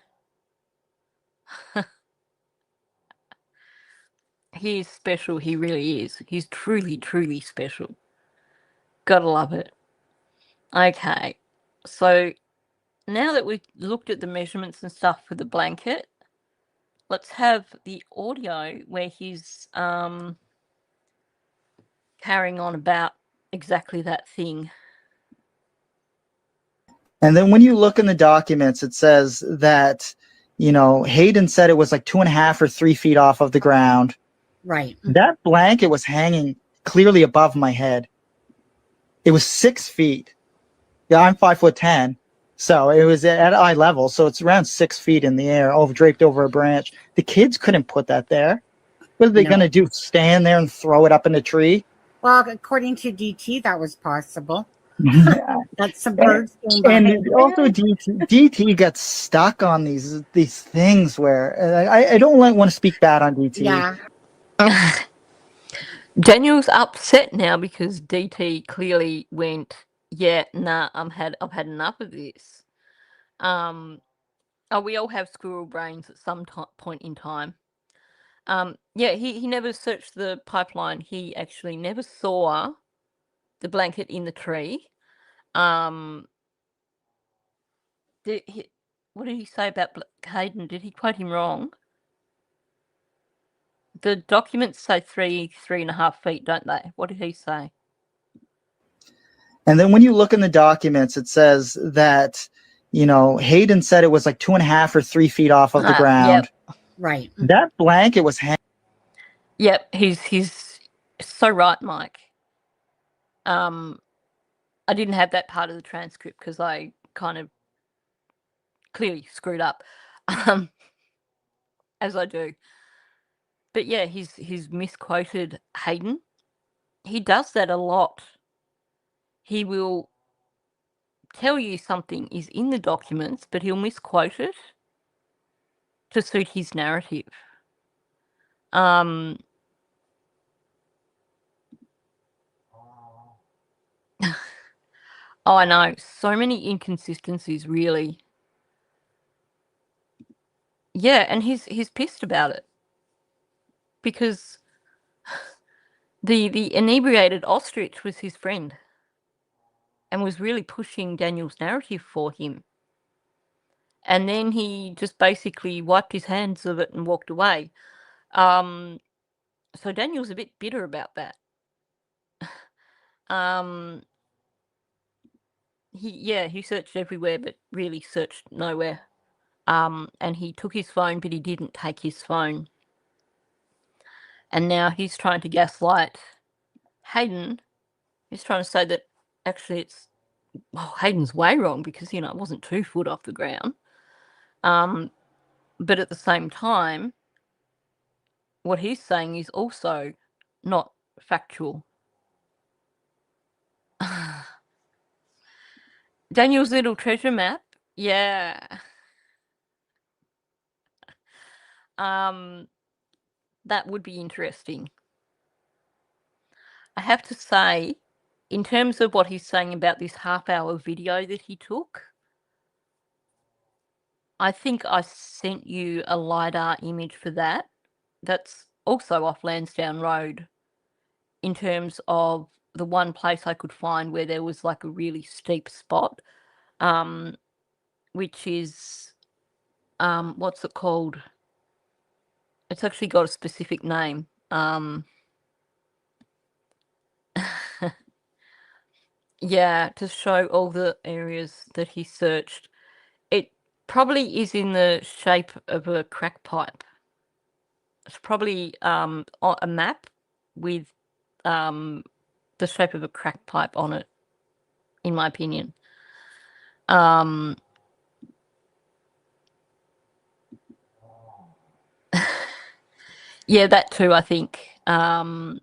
He is special. He really is. He's truly special. Gotta love it. Okay. So now that we've looked at the measurements and stuff for the blanket, let's have the audio where he's carrying on about exactly that thing. And then when you look in the documents, it says that, Hayden said it was like 2.5 or 3 feet off of the ground. Right. That blanket was hanging clearly above my head. It was 6 feet. Yeah, I'm 5'10", so it was at eye level. So it's around 6 feet in the air, draped over a branch. The kids couldn't put that there. What are they going to do? Stand there and throw it up in a tree? Well, according to DT, that was possible. That's some birds. And also, DT got stuck on these things where I don't want to speak bad on DT. Yeah. Daniel's upset now because DT clearly went, yeah, nah, I've had enough of this. We all have squirrel brains at some point in time. Yeah, he never searched the pipeline. He actually never saw the blanket in the tree. What did he say about Hayden? Did he quote him wrong? The documents say 3.5 feet, don't they? What did he say? And then when you look in the documents, it says that, Hayden said it was like 2.5 or 3 feet off of the ground. Yep. Right. That blanket was hanging. Yep, he's so right, Mike. I didn't have that part of the transcript because I kind of clearly screwed up, as I do. But yeah, he's misquoted Hayden. He does that a lot. He will tell you something is in the documents, but he'll misquote it to suit his narrative. Oh, I know. So many inconsistencies, really. Yeah, and he's pissed about it. Because the inebriated ostrich was his friend and was really pushing Daniel's narrative for him. And then he just basically wiped his hands of it and walked away. So Daniel's a bit bitter about that. He searched everywhere, but really searched nowhere. And he took his phone, but he didn't take his phone. And now he's trying to gaslight Hayden. He's trying to say that actually Hayden's way wrong because, it wasn't 2 foot off the ground. But at the same time, what he's saying is also not factual. Daniel's little treasure map, yeah. That would be interesting. I have to say, in terms of what he's saying about this half-hour video that he took, I think I sent you a LiDAR image for that. That's also off Lansdowne Road, in terms of the one place I could find where there was like a really steep spot, which is, what's it called? It's actually got a specific name. Yeah, to show all the areas that he searched. It probably is in the shape of a crack pipe. It's probably a map with the shape of a crack pipe on it, in my opinion. Yeah, that too, I think. I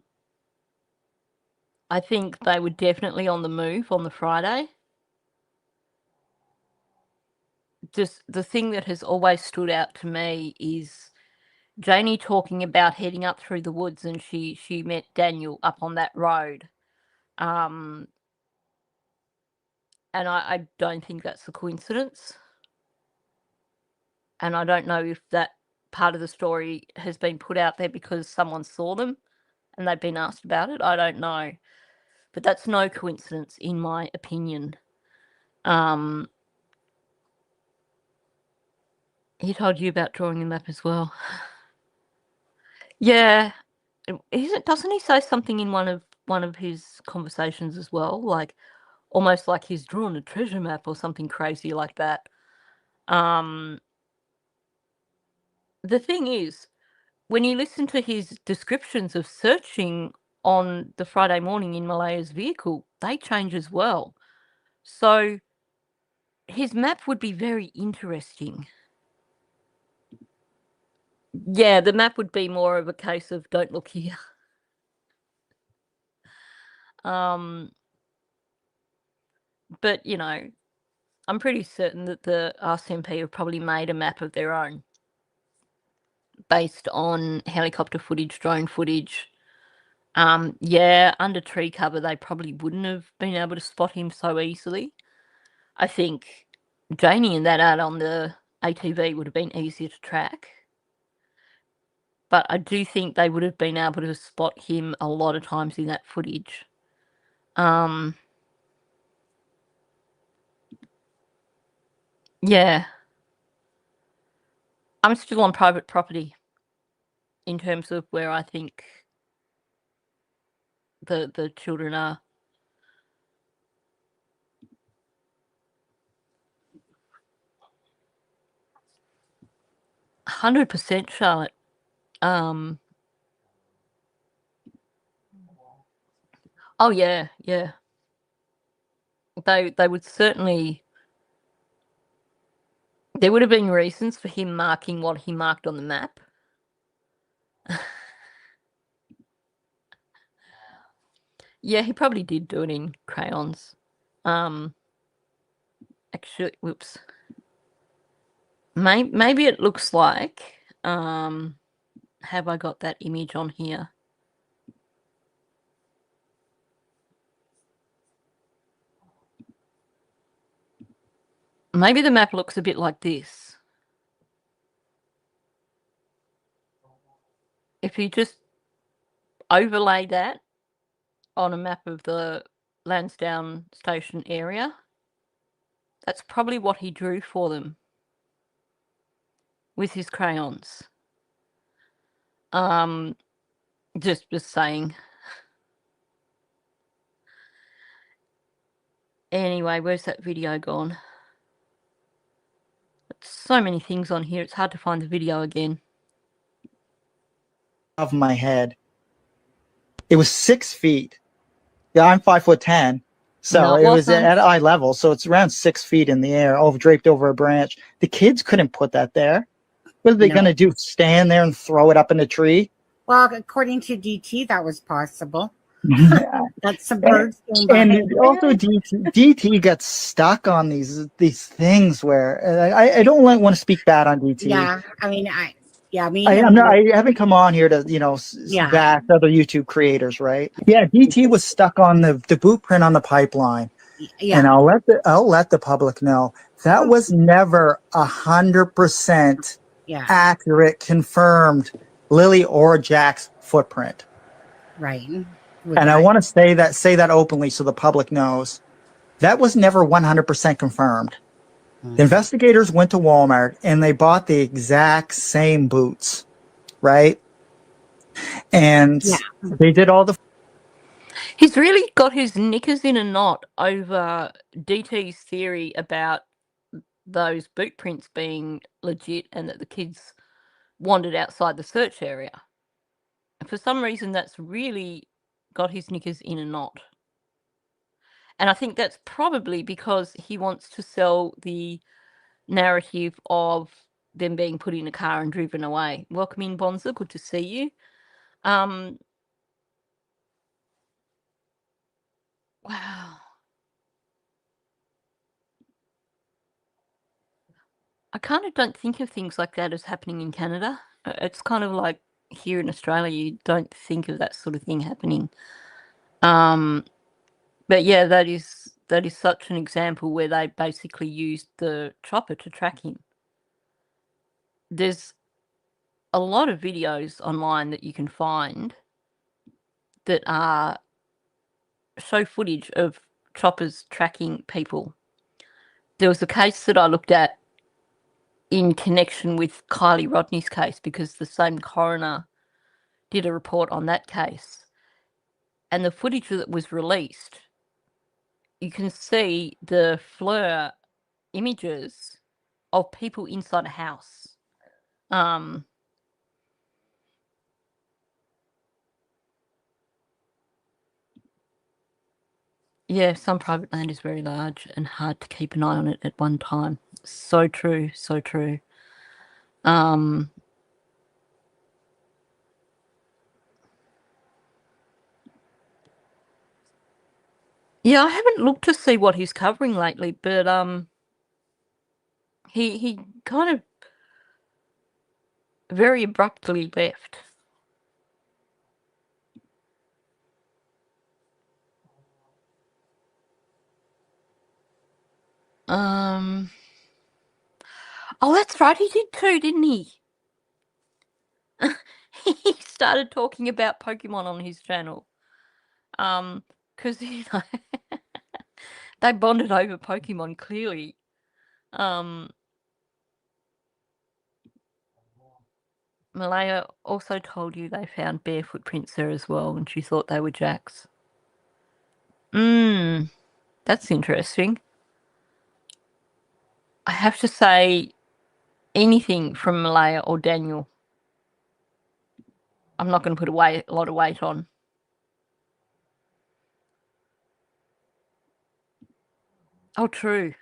think they were definitely on the move on the Friday. Just the thing that has always stood out to me is Janie talking about heading up through the woods, and she met Daniel up on that road. And I don't think that's a coincidence. And I don't know if that part of the story has been put out there because someone saw them and they've been asked about it. I don't know. But that's no coincidence, in my opinion. He told you about drawing the map as well. Yeah. Doesn't he say something in one of his conversations as well? Like, almost like he's drawn a treasure map or something crazy like that. The thing is, when you listen to his descriptions of searching on the Friday morning in Malaya's vehicle, they change as well. So his map would be very interesting. Yeah, the map would be more of a case of don't look here. But, I'm pretty certain that the RCMP have probably made a map of their own based on helicopter footage, drone footage. Yeah, under tree cover, they probably wouldn't have been able to spot him so easily. I think Janie and that out on the ATV would have been easier to track. but I do think they would have been able to spot him a lot of times in that footage. Yeah. I'm still on private property in terms of where I think the children are. %, Charlotte. Oh yeah, yeah. They would certainly. There would have been reasons for him marking what he marked on the map. Yeah, he probably did do it in crayons. Actually, whoops. Maybe it looks like. Have I got that image on here? Maybe the map looks a bit like this. If you just overlay that on a map of the Lansdowne station area, that's probably what he drew for them with his crayons. Just saying. Anyway, where's that video gone? So many things on here, it's hard to find the video again. Of my head. It was 6 feet. Yeah, I'm 5'10", so No, it it was wasn't. at eye level. So it's around 6 feet in the air, draped over a branch. The kids couldn't put that there. What are they No. going to do? Stand there and throw it up in a tree? Well, according to DT, that was possible. Yeah. That's some birds going by. And also DT got stuck on these things where I don't want to speak bad on DT. Yeah, I mean, I haven't come on here to bash other YouTube creators, right? Yeah, DT was stuck on the boot print on the pipeline. Yeah. And I'll let the public know that was never 100% accurate, confirmed Lily or Jack's footprint. Right. And I want to say that openly so the public knows that was never 100% confirmed. The investigators went to Walmart and they bought the exact same boots, right? And they did all the. He's really got his knickers in a knot over DT's theory about those boot prints being legit and that the kids wandered outside the search area. For some reason, that's really got his knickers in a knot. And I think that's probably because he wants to sell the narrative of them being put in a car and driven away. Welcome in, Bonza. Good to see you. Wow. I kind of don't think of things like that as happening in Canada. It's kind of like here in Australia, you don't think of that sort of thing happening. But yeah, that is such an example where they basically used the chopper to track him. There's a lot of videos online that you can find that show footage of choppers tracking people. There was a case that I looked at in connection with Kylie Rodney's case because the same coroner did a report on that case. And the footage that was released, you can see the FLIR images of people inside a house. Yeah, some private land is very large and hard to keep an eye on it at one time. So true, so true. Yeah, I haven't looked to see what he's covering lately, but he kind of very abruptly left. Oh, that's right, he did too, didn't he? he started talking about Pokemon on his channel. Because you know they bonded over Pokemon clearly. Malaya also told you they found bare footprints there as well, and she thought they were Jack's. That's interesting. I have to say, anything from Malaya or Daniel, I'm not going to put a lot of weight on. Oh, true.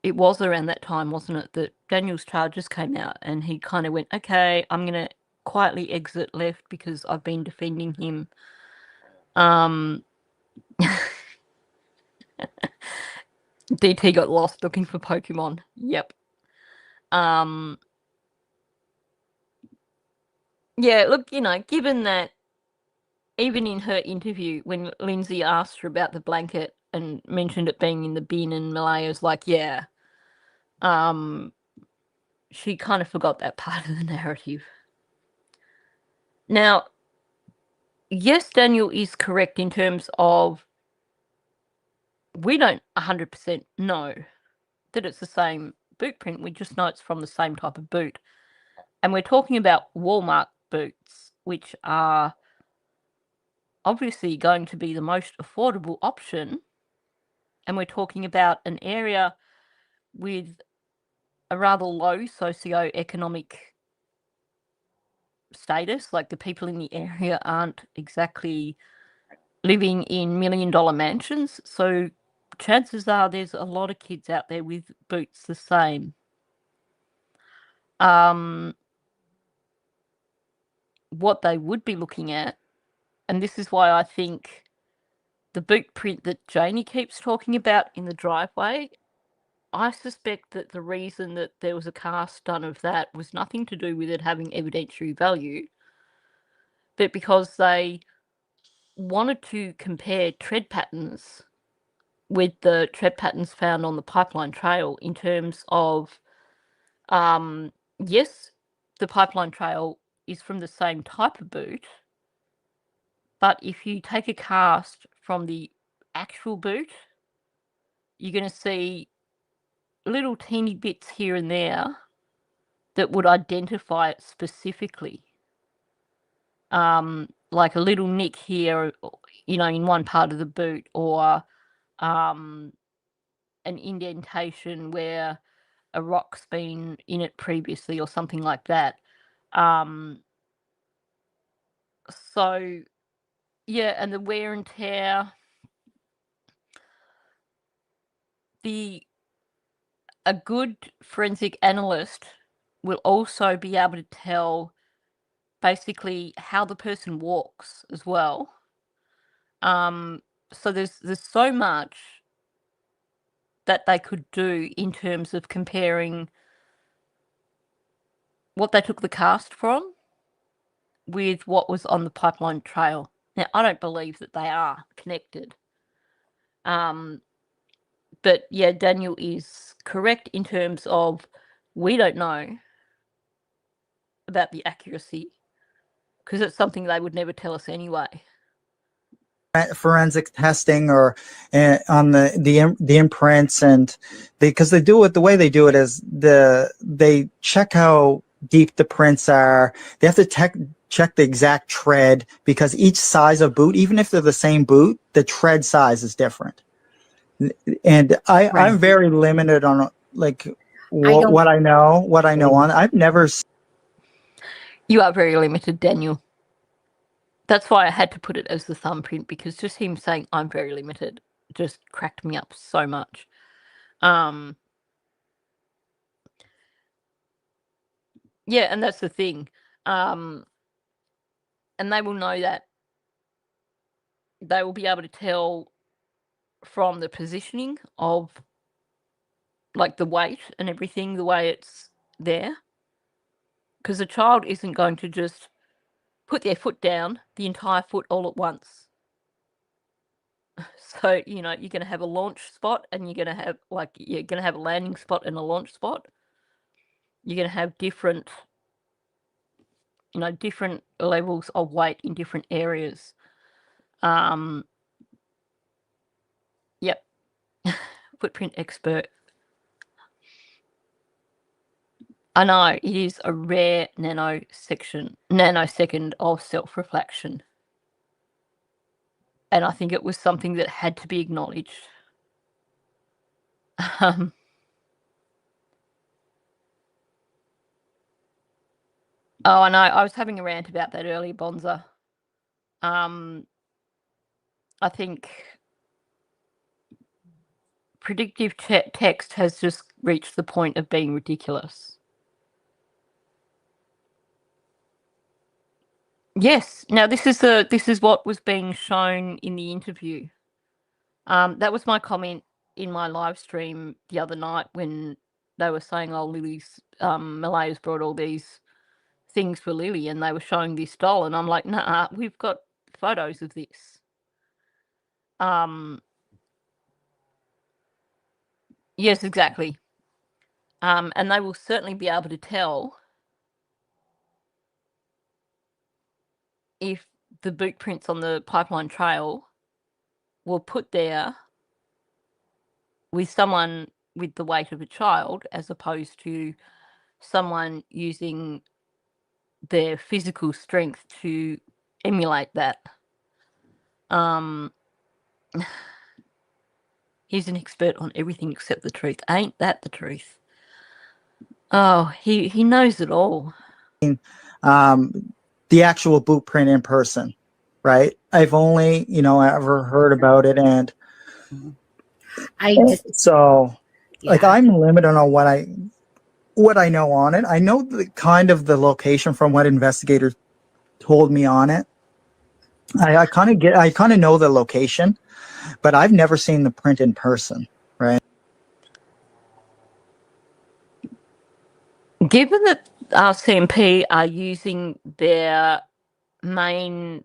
It was around that time, wasn't it, that Daniel's charges came out, and he kind of went, okay, I'm going to quietly exit left because I've been defending him. DT got lost looking for Pokemon. Yep. Yeah, look, you know, given that even in her interview, when Lindsay asked her about the blanket and mentioned it being in the bin, and Malaya's like, yeah, she kind of forgot that part of the narrative. Now, yes, Daniel is correct in terms of we don't 100% know that it's the same boot print. We just know it's from the same type of boot. And we're talking about Walmart boots, which are obviously going to be the most affordable option. And we're talking about an area with a rather low socioeconomic status. Like, the people in the area aren't exactly living in $1 million mansions. So chances are there's a lot of kids out there with boots the same. What they would be looking at, and this is why I think the boot print that Janie keeps talking about in the driveway, I suspect that the reason that there was a cast done of that was nothing to do with it having evidentiary value, but because they wanted to compare tread patterns with the tread patterns found on the Pipeline Trail in terms of, yes, the Pipeline Trail is from the same type of boot, but if you take a cast from the actual boot, you're going to see little teeny bits here and there that would identify it specifically. Like a little nick here, you know, in one part of the boot, or an indentation where a rock's been in it previously or something like that. So, yeah, and the wear and tear, a good forensic analyst will also be able to tell basically how the person walks as well. So there's so much that they could do in terms of comparing what they took the cast from with what was on the Pipeline Trail. Now, I don't believe that they are connected. But yeah, Daniel is correct in terms of we don't know about the accuracy, because it's something they would never tell us anyway. Forensic testing or on the imprints, and because they do it the way they do it is they check how deep the prints are. They have to check the exact tread, because each size of boot, even if they're the same boot, the tread size is different. And I'm very limited on like what I know on. I've never. You are very limited, Daniel. That's why I had to put it as the thumbprint, because just him saying I'm very limited just cracked me up so much. Yeah, and that's the thing. And they will know that. They will be able to tell from the positioning of, like, the weight and everything, the way it's there. Because a child isn't going to just put their foot down, the entire foot all at once. So, you know, you're going to have a launch spot, and you're going to have a landing spot and a launch spot. you're going to have different, different levels of weight in different areas. Yep. Footprint expert. I know it is a rare nanosecond of self-reflection. And I think it was something that had to be acknowledged. Oh, I know. I was having a rant about that earlier, Bonza. I think predictive text has just reached the point of being ridiculous. Yes. Now this is what was being shown in the interview. That was my comment in my live stream the other night when they were saying, "Oh, Lily's Malaya's brought all these things for Lily," and they were showing this doll, and I'm like, "Nah, we've got photos of this." Yes, exactly. And they will certainly be able to tell if the boot prints on the pipeline trail were put there with someone with the weight of a child as opposed to someone using their physical strength to emulate that. He's an expert on everything except the truth. Ain't that the truth? Oh, he knows it all. The actual boot print in person, right? I've only, ever heard about it, and like I'm limited on what I know on it. I know the kind of the location from what investigators told me on it. I kind of know the location, but I've never seen the print in person, right? Given that RCMP are using their main,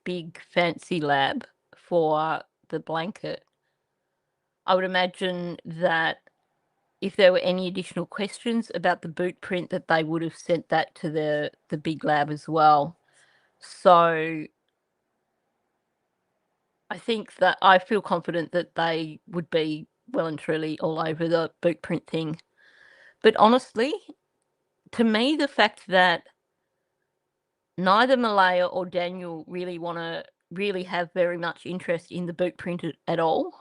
big fancy lab for the blanket, I would imagine that if there were any additional questions about the boot print, that they would have sent that to the big lab as well. So I think that I feel confident that they would be well and truly all over the boot print thing. But honestly, to me, the fact that neither Malaya or Daniel really want to really have very much interest in the boot print at all,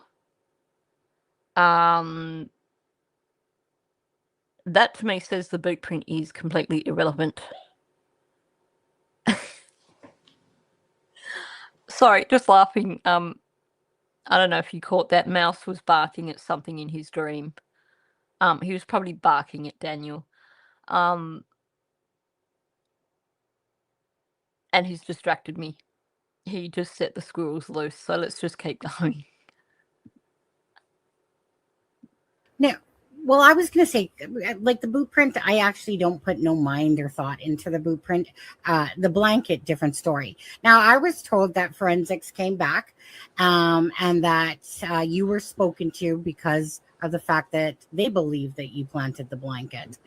that to me says the boot print is completely irrelevant. Sorry, just laughing. I don't know if you caught that. Mouse was barking at something in his dream. He was probably barking at Daniel. And he's distracted me. He just set the squirrels loose, so let's just keep going. Now, well, I was going to say, like the boot print, I actually don't put no mind or thought into the boot print. The blanket, different story. Now, I was told that forensics came back and that you were spoken to because of the fact that they believe that you planted the blanket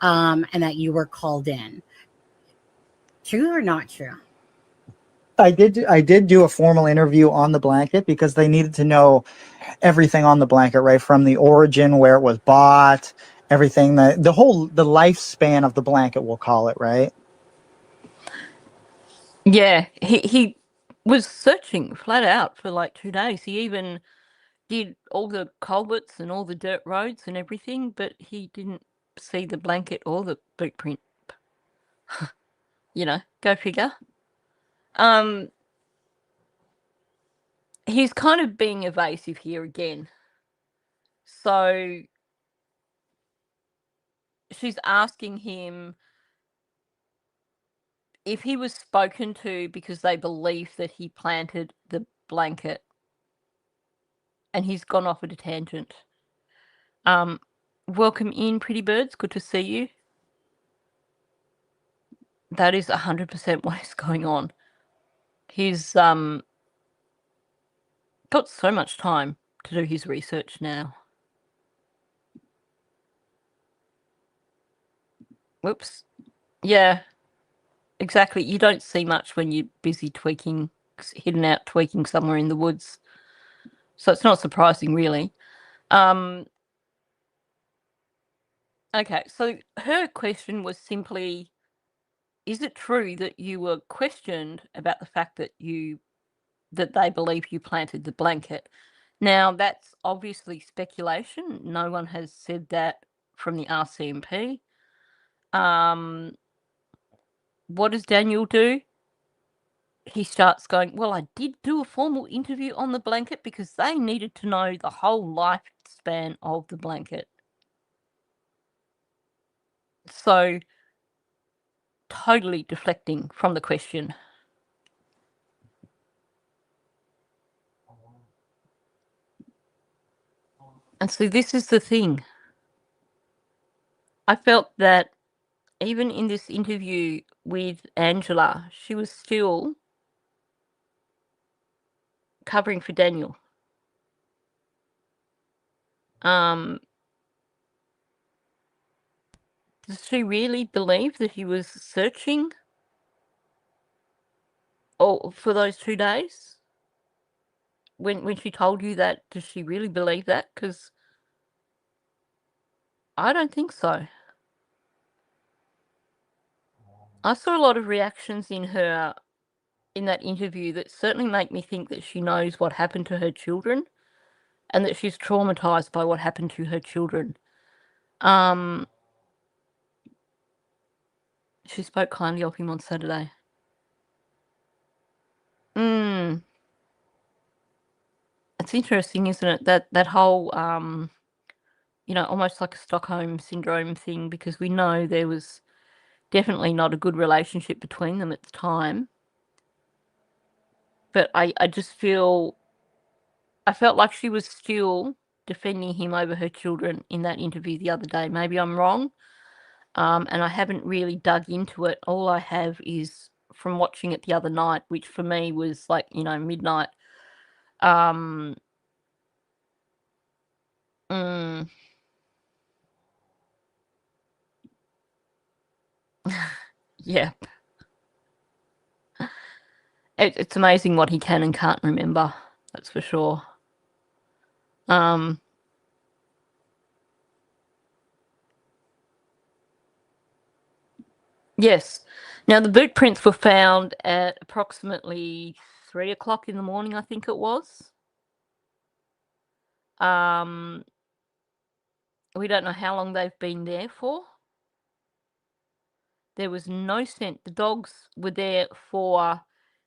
and that you were called in. True or not true? I did do a formal interview on the blanket because they needed to know everything on the blanket, right from the origin, where it was bought, everything, the lifespan of the blanket, we'll call it, right? Yeah, he was searching flat out for like 2 days. He even did all the culverts and all the dirt roads and everything, but he didn't see the blanket or the boot print. Go figure. He's kind of being evasive here again. So she's asking him if he was spoken to because they believe that he planted the blanket, and he's gone off at a tangent. Welcome in, pretty birds. Good to see you. That is 100% what is going on. He's got so much time to do his research now. Whoops. Yeah, exactly. You don't see much when you're busy tweaking, hidden out tweaking somewhere in the woods. So it's not surprising, really. Okay, so her question was simply, is it true that you were questioned about the fact that they believe you planted the blanket? Now, that's obviously speculation. No one has said that from the RCMP. What does Daniel do? He starts going, well, I did do a formal interview on the blanket because they needed to know the whole lifespan of the blanket. So, totally deflecting from the question. And so this is the thing. I felt that even in this interview with Angela, she was still covering for Daniel. Does she really believe that he was searching for those 2 days? When she told you that, does she really believe that? Because I don't think so. I saw a lot of reactions in that interview that certainly make me think that she knows what happened to her children and that she's traumatized by what happened to her children. She spoke kindly of him on Saturday. It's interesting, isn't it? That whole, almost like a Stockholm syndrome thing, because we know there was definitely not a good relationship between them at the time. But I just felt like she was still defending him over her children in that interview the other day. Maybe I'm wrong. And I haven't really dug into it. All I have is from watching it the other night, which for me was like, midnight. Yeah. It's amazing what he can and can't remember. That's for sure. Yes. Now, the boot prints were found at approximately 3 o'clock in the morning, I think it was. We don't know how long they've been there for. There was no scent. The dogs were there for,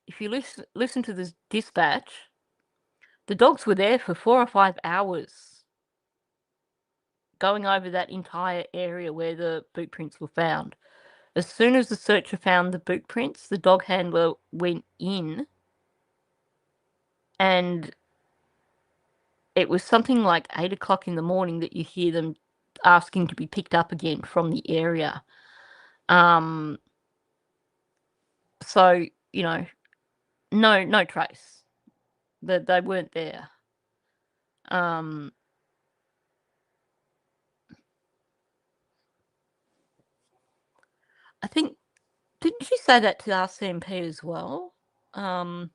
if you listen to this dispatch, the dogs were there for 4 or 5 hours going over that entire area where the boot prints were found. As soon as the searcher found the boot prints, the dog handler went in, and it was something like 8 o'clock in the morning that you hear them asking to be picked up again from the area. So, no trace. That they weren't there. I think, didn't she say that to RCMP as well? Not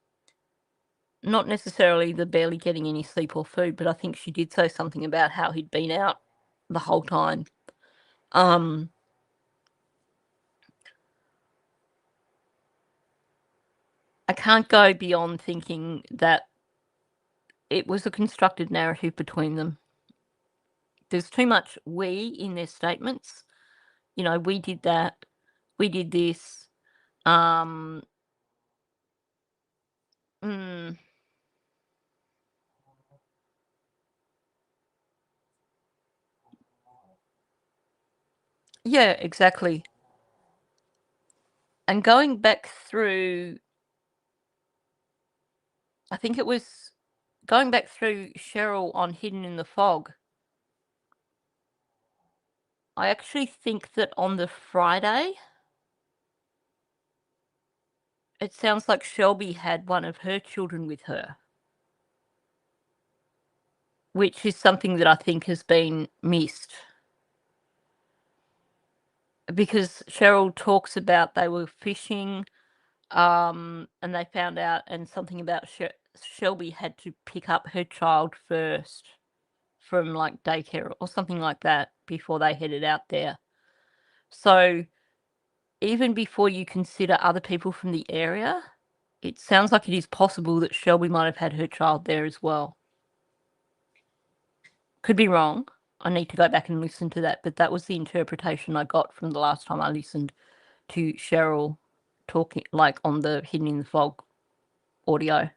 necessarily the barely getting any sleep or food, but I think she did say something about how he'd been out the whole time. I can't go beyond thinking that it was a constructed narrative between them. There's too much we in their statements. We did that. We did this. Yeah, exactly. And going back through, I think it was going back through Cheryl on Hidden in the Fog. I actually think that on the Friday, it sounds like Shelby had one of her children with her, which is something that I think has been missed. because Cheryl talks about they were fishing, and they found out, and something about Shelby had to pick up her child first from like daycare or something like that before they headed out there. So even before you consider other people from the area, it sounds like it is possible that Shelby might have had her child there as well. Could be wrong. I need to go back and listen to that, but that was the interpretation I got from the last time I listened to Cheryl talking, like on the Hidden in the Fog audio.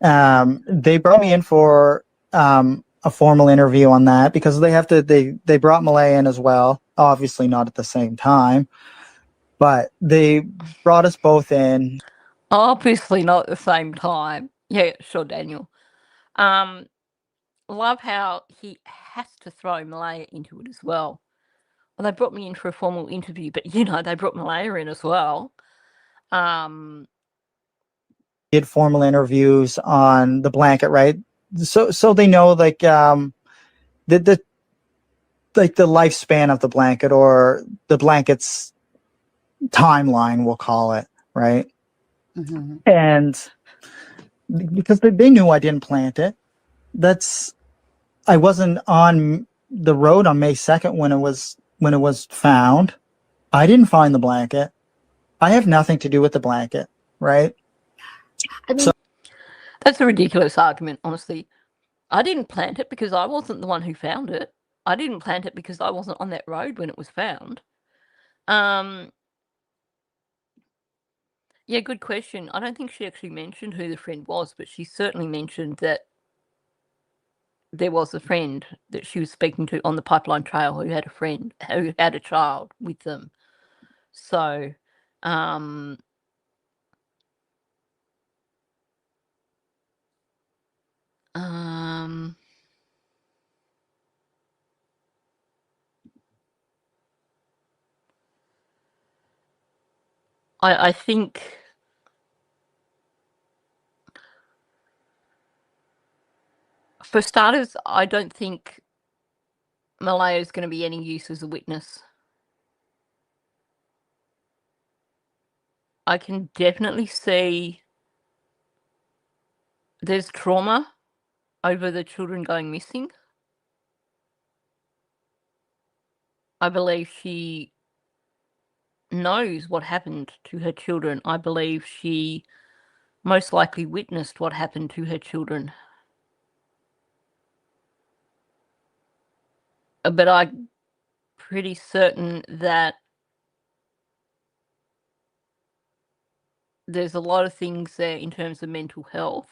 They brought me in for a formal interview on that because they have to. They brought Malay in as well. Obviously not at the same time, but they brought us both in. Obviously not at the same time. Yeah, sure, Daniel. Love how he has to throw Malaya into it as well. Well, they brought me in for a formal interview, but you know, they brought Malaya in as well. Did formal interviews on the blanket, right? So they know like the like the lifespan of the blanket or the blanket's timeline, we'll call it, right? Mm-hmm. And because they knew I didn't plant it, I wasn't on the road on May 2nd when it was found. I didn't find the blanket. I have nothing to do with the blanket, right? I mean, That's a ridiculous argument, honestly. I didn't plant it because I wasn't the one who found it. I didn't plant it because I wasn't on that road when it was found. Yeah, good question. I don't think she actually mentioned who the friend was, but she certainly mentioned that there was a friend that she was speaking to on the Pipeline Trail who had a friend who had a child with them. So, I think for starters, I don't think Malaya is going to be any use as a witness. I can definitely see there's trauma over the children going missing. I believe she knows what happened to her children. I believe she most likely witnessed what happened to her children. But I'm pretty certain that there's a lot of things there in terms of mental health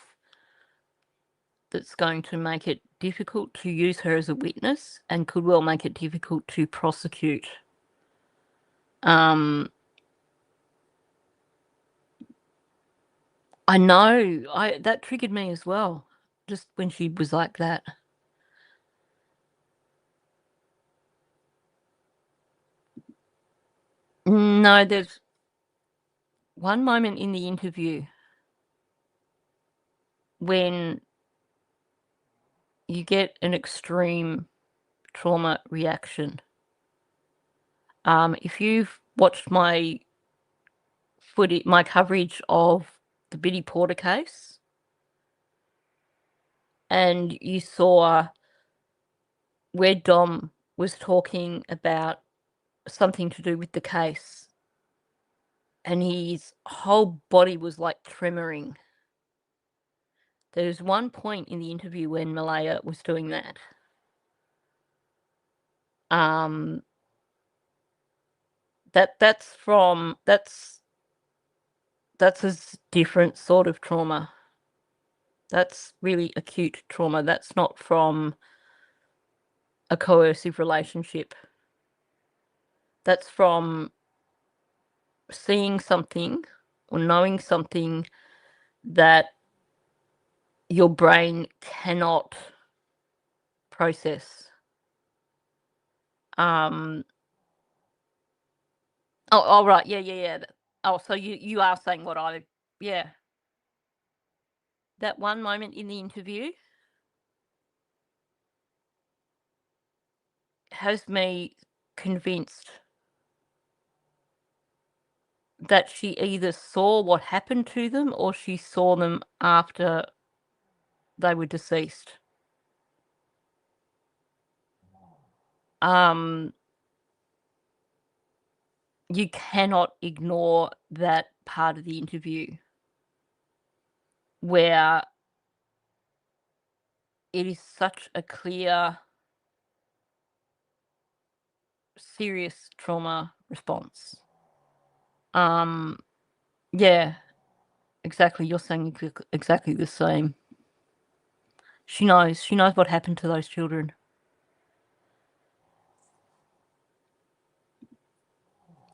that's going to make it difficult to use her as a witness and could well make it difficult to prosecute. I know, that triggered me as well, just when she was like that. No, there's one moment in the interview when you get an extreme trauma reaction. If you've watched my coverage of the Biddy Porter case, and you saw where Dom was talking about something to do with the case, and his whole body was like tremoring. There's one point in the interview when Malaya was doing that. That's a different sort of trauma. That's really acute trauma. That's not from a coercive relationship. That's from seeing something or knowing something that your brain cannot process. Oh, right. Yeah. Oh, so you are saying what yeah. That one moment in the interview has me convinced that she either saw what happened to them or she saw them after they were deceased. You cannot ignore that part of the interview where it is such a clear, serious trauma response. Yeah, exactly. You're saying exactly the same. She knows what happened to those children.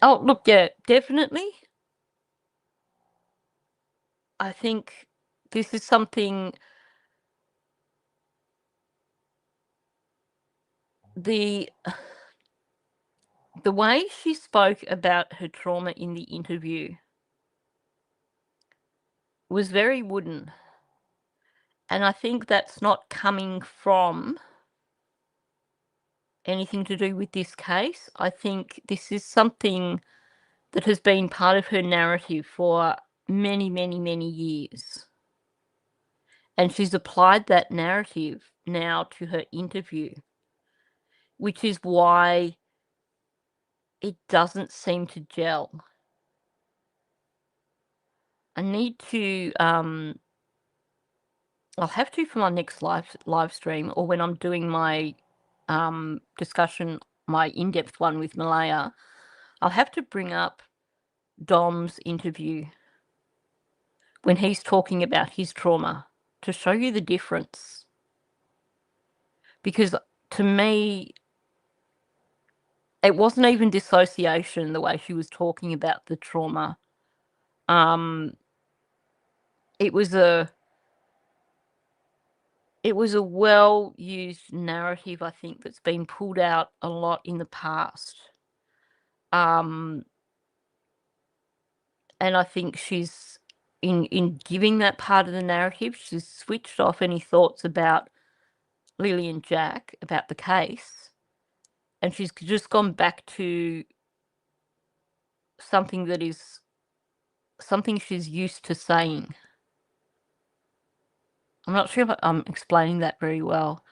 Oh, look, yeah, definitely. I think this is something the way she spoke about her trauma in the interview was very wooden. And I think that's not coming from anything to do with this case. I think this is something that has been part of her narrative for many, many, many years. And she's applied that narrative now to her interview, which is why it doesn't seem to gel. I need to, I'll have to for my next live stream, or when I'm doing my discussion, my in-depth one with Malaya, I'll have to bring up Dom's interview when he's talking about his trauma to show you the difference. Because to me, it wasn't even dissociation the way she was talking about the trauma. It was a well-used narrative, I think, that's been pulled out a lot in the past. And I think she's in giving that part of the narrative, she's switched off any thoughts about Lily and Jack, about the case, and she's just gone back to something that is something she's used to saying. I'm not sure if I'm explaining that very well.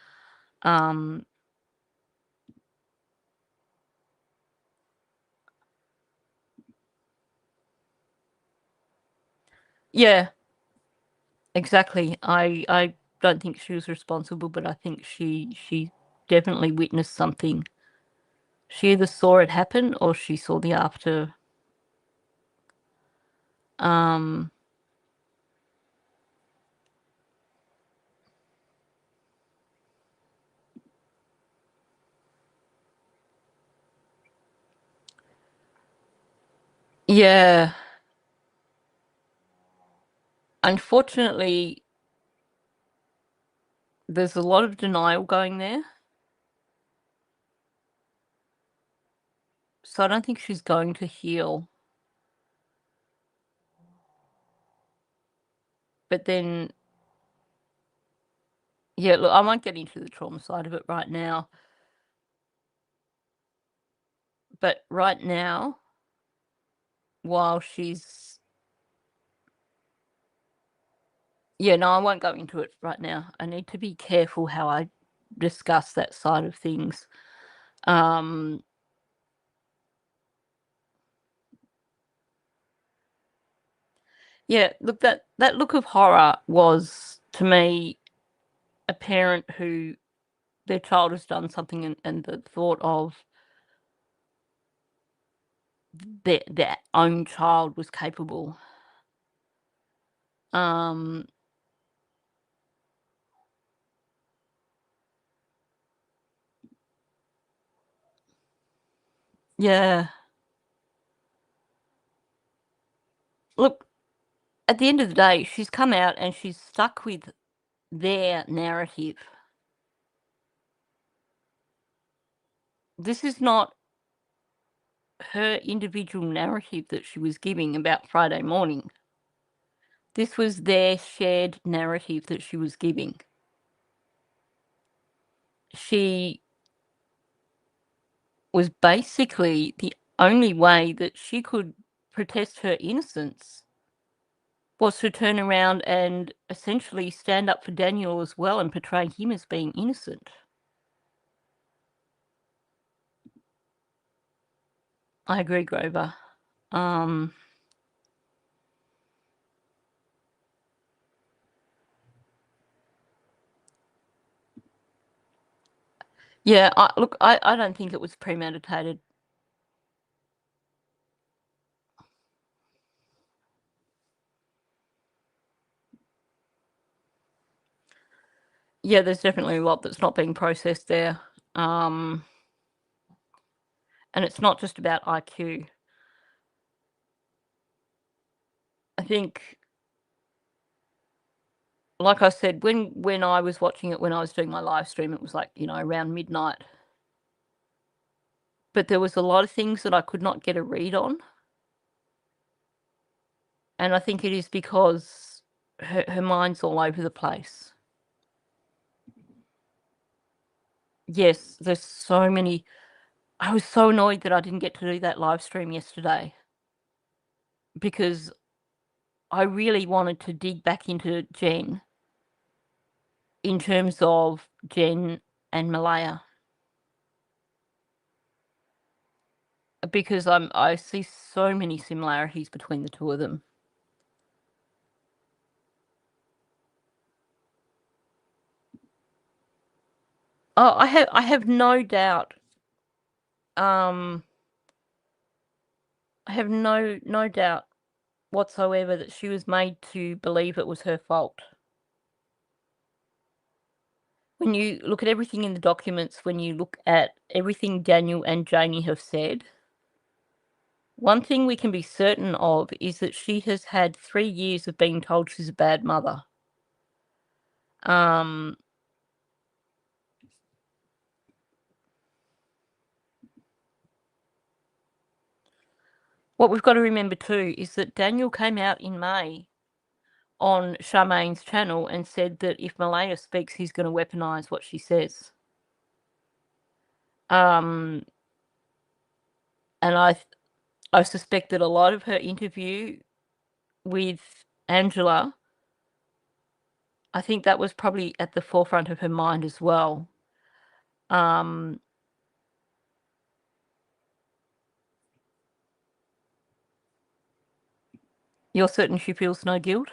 Yeah, exactly. I don't think she was responsible, but I think she definitely witnessed something. She either saw it happen or she saw the after. Yeah. Unfortunately, there's a lot of denial going there. So I don't think she's going to heal. But then, yeah, look, I won't get into the trauma side of it right now. But right now, while she's... Yeah, no, I won't go into it right now. I need to be careful how I discuss that side of things. Yeah, look, that look of horror was, to me, a parent who their child has done something and the thought of their own child was capable. Yeah. Look, at the end of the day, she's come out and she's stuck with their narrative. This is not her individual narrative that she was giving about Friday morning. This was their shared narrative that she was giving. She was basically the only way that she could protest her innocence was to turn around and essentially stand up for Daniel as well and portray him as being innocent. I agree, Grover. Yeah, I don't think it was premeditated. Yeah, there's definitely a lot that's not being processed there. And it's not just about IQ. I think, like I said, when I was watching it, when I was doing my live stream, it was like, around midnight. But there was a lot of things that I could not get a read on. And I think it is because her mind's all over the place. Yes, there's so many. I was so annoyed that I didn't get to do that live stream yesterday, because I really wanted to dig back into Jen in terms of Jen and Malaya, because I see so many similarities between the two of them. Oh, I have no doubt. I have no doubt whatsoever that she was made to believe it was her fault. When you look at everything in the documents, when you look at everything Daniel and Janie have said, one thing we can be certain of is that she has had 3 years of being told she's a bad mother. What we've got to remember too is that Daniel came out in May on Charmaine's channel and said that if Malaya speaks, he's going to weaponize what she says. And I suspect that a lot of her interview with Angela, I think that was probably at the forefront of her mind as well. You're certain she feels no guilt?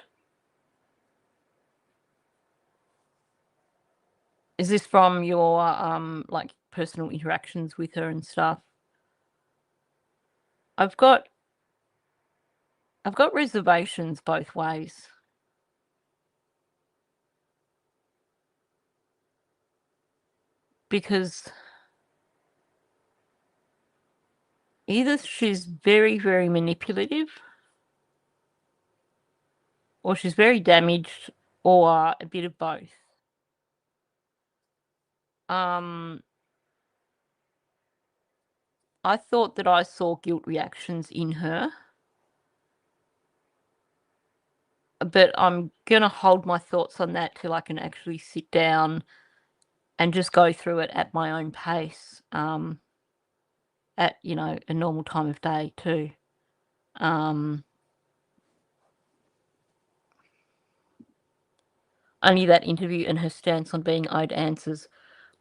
Is this from your like personal interactions with her and stuff? I've got reservations both ways. Because either she's very, very manipulative, or she's very damaged, or a bit of both. I thought that I saw guilt reactions in her, but I'm going to hold my thoughts on that till I can actually sit down and just go through it at my own pace, at, a normal time of day too. Only that interview and her stance on being owed answers.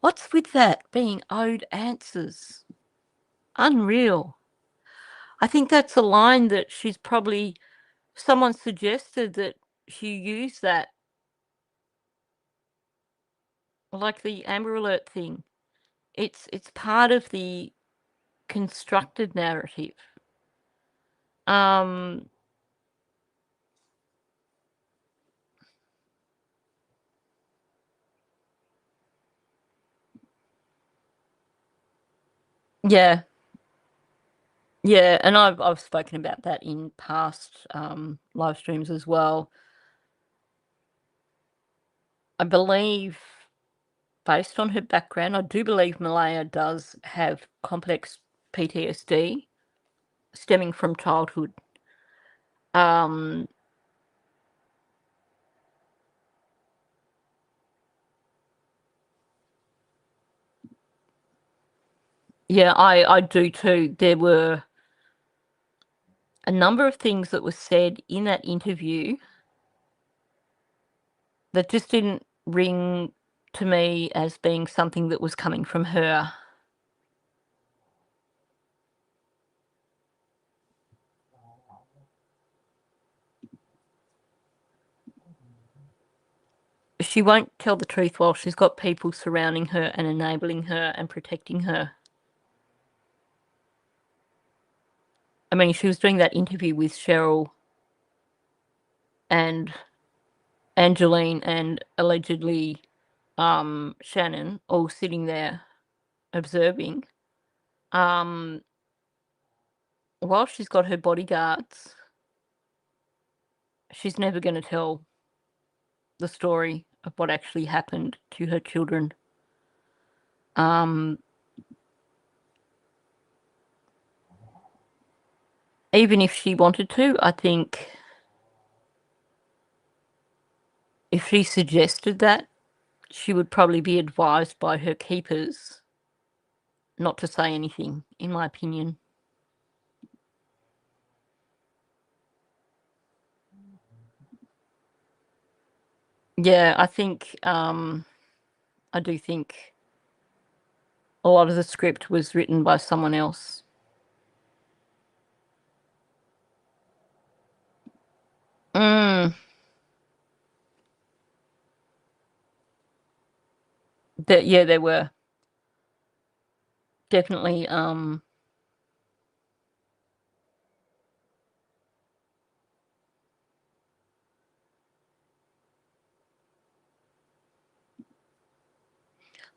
What's with that, being owed answers? Unreal. I think that's a line that she's probably, someone suggested that she use that, like the Amber Alert thing. It's part of the constructed narrative. Yeah. Yeah, and I've spoken about that in past live streams as well. I believe, based on her background, I do believe Malaya does have complex PTSD stemming from childhood. Yeah, I do too. There were a number of things that were said in that interview that just didn't ring to me as being something that was coming from her. She won't tell the truth while she's got people surrounding her and enabling her and protecting her. I mean, she was doing that interview with Cheryl and Angeline and allegedly Shannon, all sitting there observing. While she's got her bodyguards, she's never going to tell the story of what actually happened to her children. Even if she wanted to, I think if she suggested that, she would probably be advised by her keepers not to say anything, in my opinion. Yeah, I think, I do think a lot of the script was written by someone else. Yeah, there were. Definitely,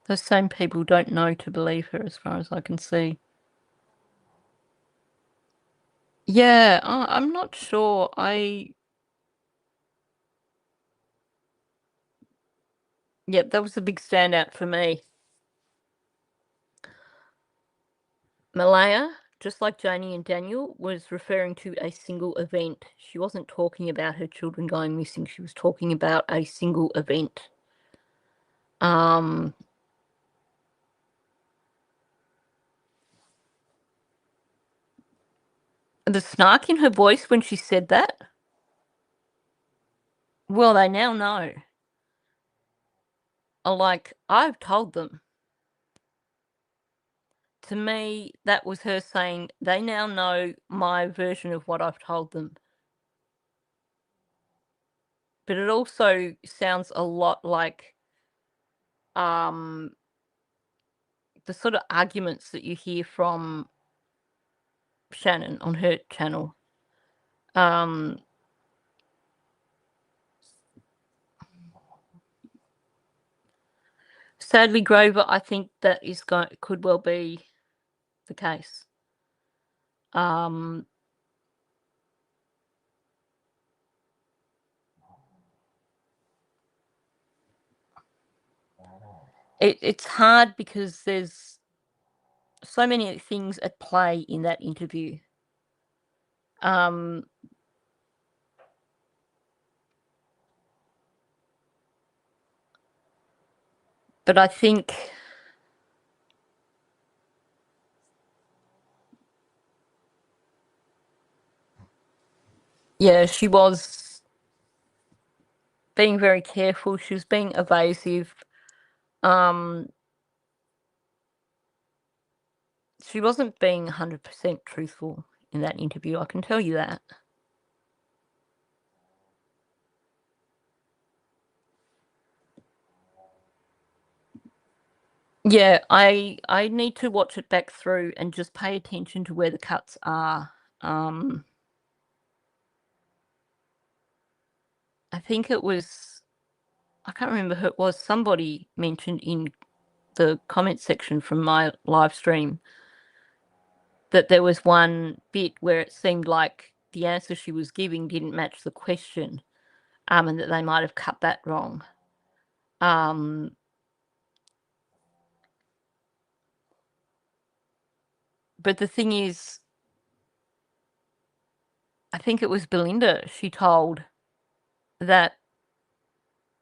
those same people don't know to believe her as far as I can see. Yeah, I'm not sure. Yep, that was a big standout for me. Malaya, just like Janie and Daniel, was referring to a single event. She wasn't talking about her children going missing. She was talking about a single event. The snark in her voice when she said that, well, they now know. Like, I've told them. To me, that was her saying, they now know my version of what I've told them. But it also sounds a lot like the sort of arguments that you hear from Shannon on her channel. Sadly, Grover, I think that could well be the case. It's hard because there's so many things at play in that interview. But I think yeah, she was being very careful. She was being evasive. She wasn't being 100% truthful in that interview, I can tell you that. Yeah, I need to watch it back through and just pay attention to where the cuts are. I think it was, I can't remember who it was, somebody mentioned in the comment section from my live stream that there was one bit where it seemed like the answer she was giving didn't match the question, and that they might have cut that wrong. But the thing is, I think it was Belinda, she told that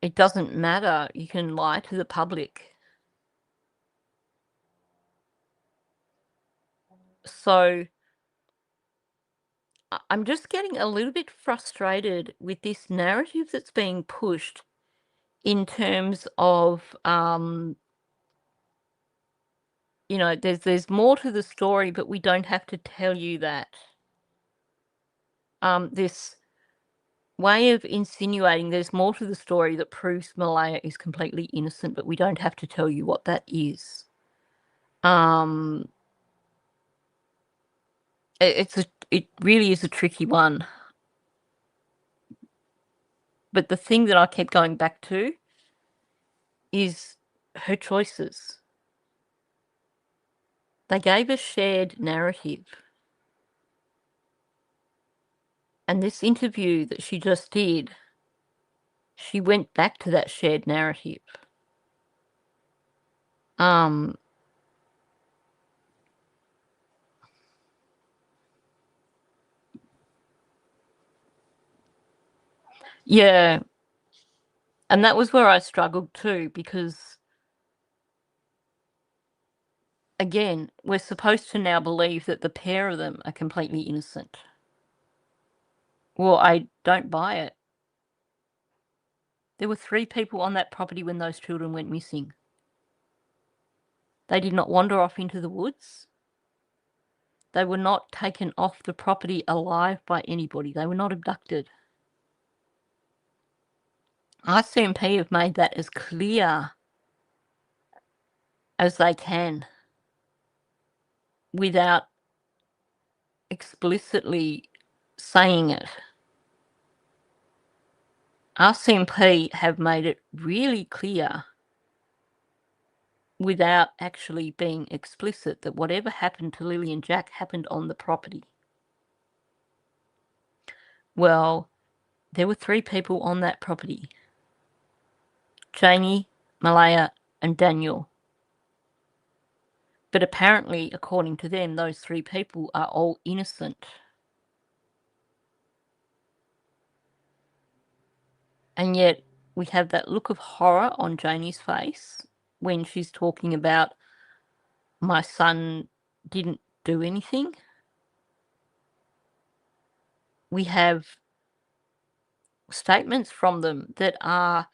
it doesn't matter, you can lie to the public. So I'm just getting a little bit frustrated with this narrative that's being pushed in terms of, there's more to the story, but we don't have to tell you that. This way of insinuating there's more to the story that proves Malaya is completely innocent, but we don't have to tell you what that is. It really is a tricky one. But the thing that I keep going back to is her choices. They gave a shared narrative. And this interview that she just did, she went back to that shared narrative. Yeah. And that was where I struggled too, because again, we're supposed to now believe that the pair of them are completely innocent. Well, I don't buy it. There were 3 people on that property when those children went missing. They did not wander off into the woods. They were not taken off the property alive by anybody. They were not abducted. RCMP have made that as clear as they can without explicitly saying it. RCMP have made it really clear without actually being explicit that whatever happened to Lily and Jack happened on the property. Well, there were 3 people on that property. Janie, Malaya, and Daniel. But apparently, according to them, those 3 people are all innocent. And yet, we have that look of horror on Janie's face when she's talking about, my son didn't do anything. We have statements from them that are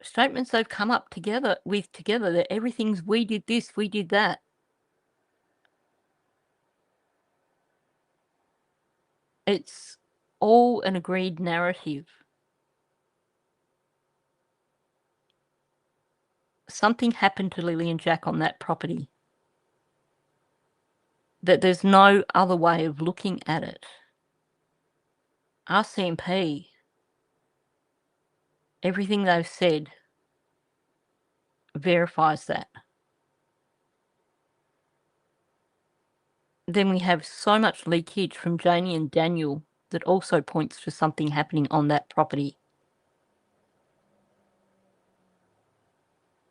statements they've come up together that everything's, we did this, we did that. It's all an agreed narrative. Something happened to Lily and Jack on that property. That there's no other way of looking at it. RCMP, everything they've said verifies that. Then we have so much leakage from Janie and Daniel that also points to something happening on that property.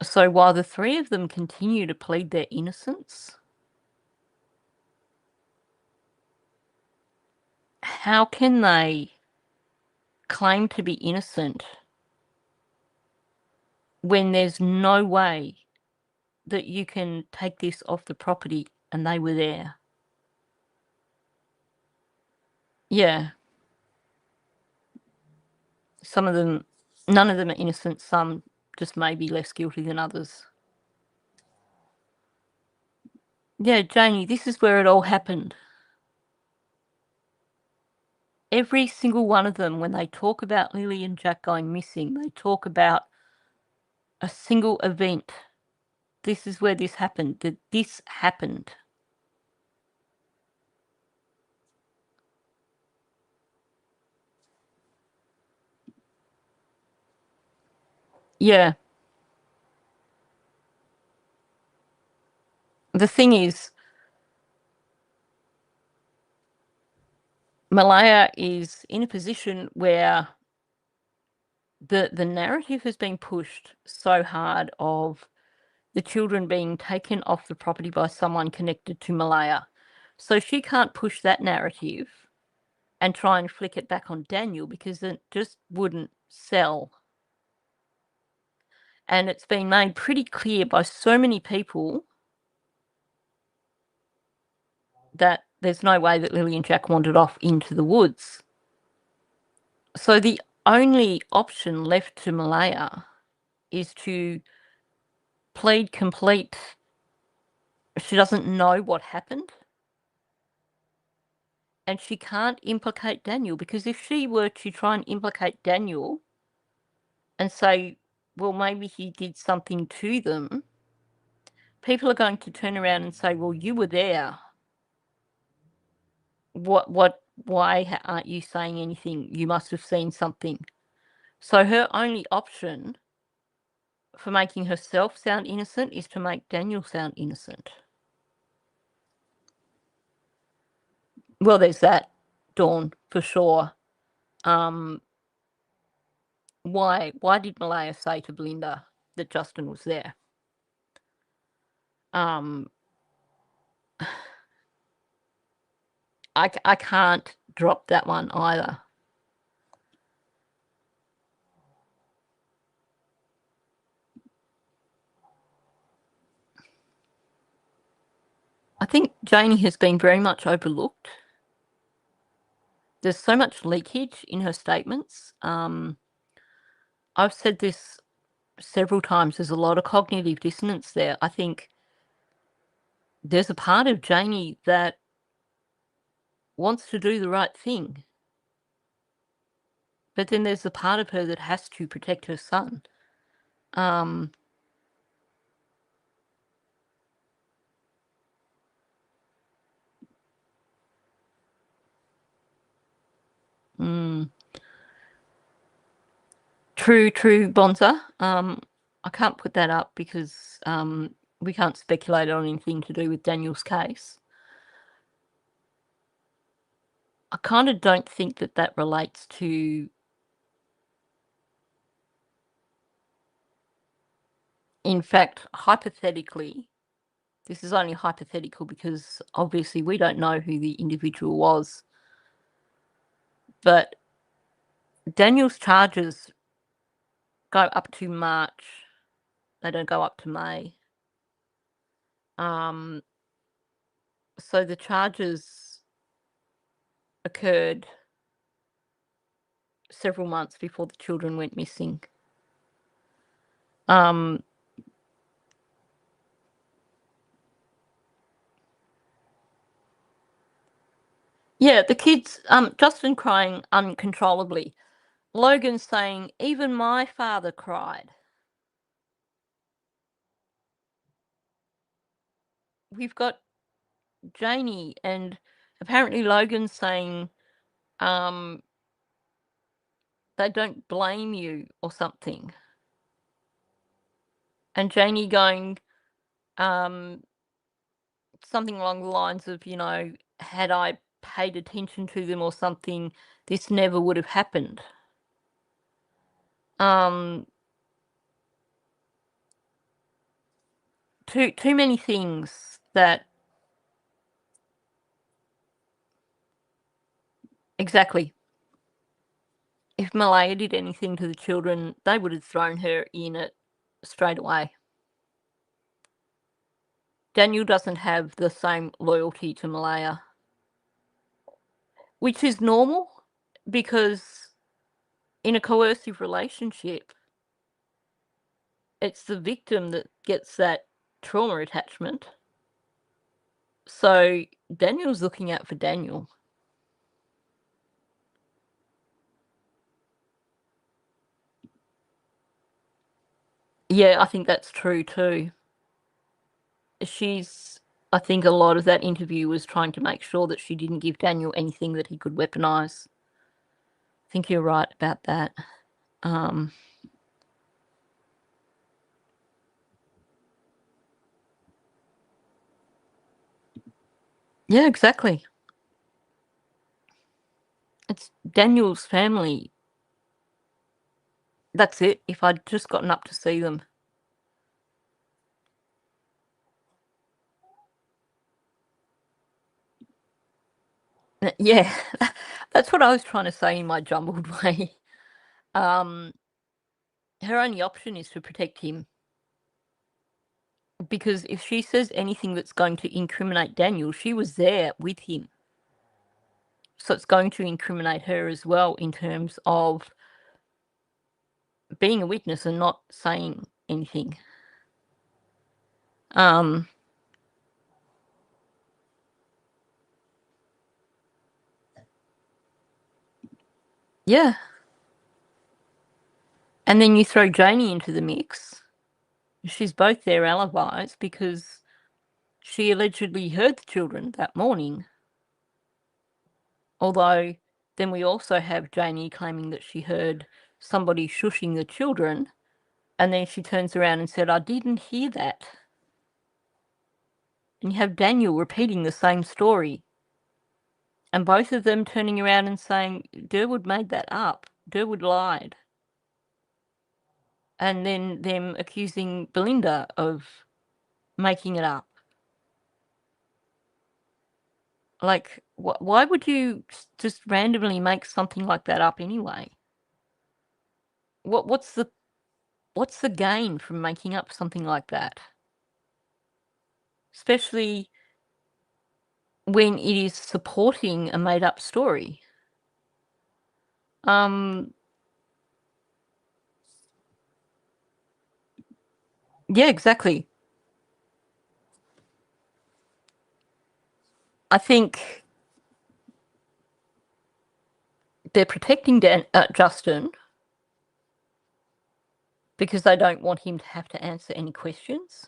So while the 3 of them continue to plead their innocence, how can they claim to be innocent when there's no way that you can take this off the property and they were there? Yeah. Some of them, none of them are innocent, some just may be less guilty than others. Yeah, Janie, this is where it all happened. Every single one of them, when they talk about Lily and Jack going missing, they talk about a single event. This is where this happened, that this happened. Yeah. The thing is, Malaya is in a position where the narrative has been pushed so hard of the children being taken off the property by someone connected to Malaya. So she can't push that narrative and try and flick it back on Daniel because it just wouldn't sell. And it's been made pretty clear by so many people that there's no way that Lily and Jack wandered off into the woods. So the only option left to Malaya is to plead complete. She doesn't know what happened. And she can't implicate Daniel, because if she were to try and implicate Daniel and say, well, maybe he did something to them, people are going to turn around and say, well, you were there. Why aren't you saying anything? You must have seen something. So her only option for making herself sound innocent is to make Daniel sound innocent. Well, there's that, Dawn, for sure. Why did Malaya say to Belinda that Justin was there? I can't drop that one either. I think Janie has been very much overlooked. There's so much leakage in her statements. I've said this several times. There's a lot of cognitive dissonance there. I think there's a part of Janie that wants to do the right thing, but then there's a part of her that has to protect her son. True, Bonza. I can't put that up because we can't speculate on anything to do with Daniel's case. I kind of don't think that relates to... In fact, hypothetically, this is only hypothetical because obviously we don't know who the individual was, but Daniel's charges go up to March. They don't go up to May. So the charges occurred several months before the children went missing. Yeah, the kids, Justin crying uncontrollably. Logan saying, even my father cried. We've got Janie and apparently Logan saying they don't blame you or something. And Janie going something along the lines of, you know, had I paid attention to them or something, this never would have happened. Too many things that... Exactly. If Malaya did anything to the children, they would have thrown her in it straight away. Daniel doesn't have the same loyalty to Malaya, which is normal because in a coercive relationship, it's the victim that gets that trauma attachment. So Daniel's looking out for Daniel. Yeah, I think that's true too. I think a lot of that interview was trying to make sure that she didn't give Daniel anything that he could weaponize. I think you're right about that. Yeah, exactly. It's Daniel's family. That's it. If I'd just gotten up to see them. Yeah, that's what I was trying to say in my jumbled way. Her only option is to protect him. Because if she says anything that's going to incriminate Daniel, she was there with him. So it's going to incriminate her as well in terms of being a witness and not saying anything. Yeah. And then you throw Janie into the mix. She's both their alibis because she allegedly heard the children that morning. Although then we also have Janie claiming that she heard somebody shushing the children, and then she turns around and said, I didn't hear that. And you have Daniel repeating the same story. And both of them turning around and saying, Durwood made that up. Durwood lied. And then them accusing Belinda of making it up. Like, why would you just randomly make something like that up anyway? What's the gain from making up something like that? Especially when it is supporting a made-up story. Yeah, exactly. I think they're protecting Justin because they don't want him to have to answer any questions.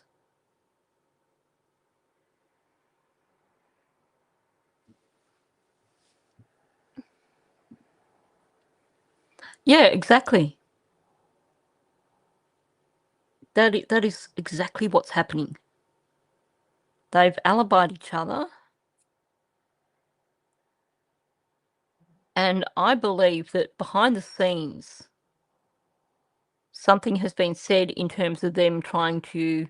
Yeah, exactly. That is exactly what's happening. They've alibied each other. And I believe that behind the scenes, something has been said in terms of them trying to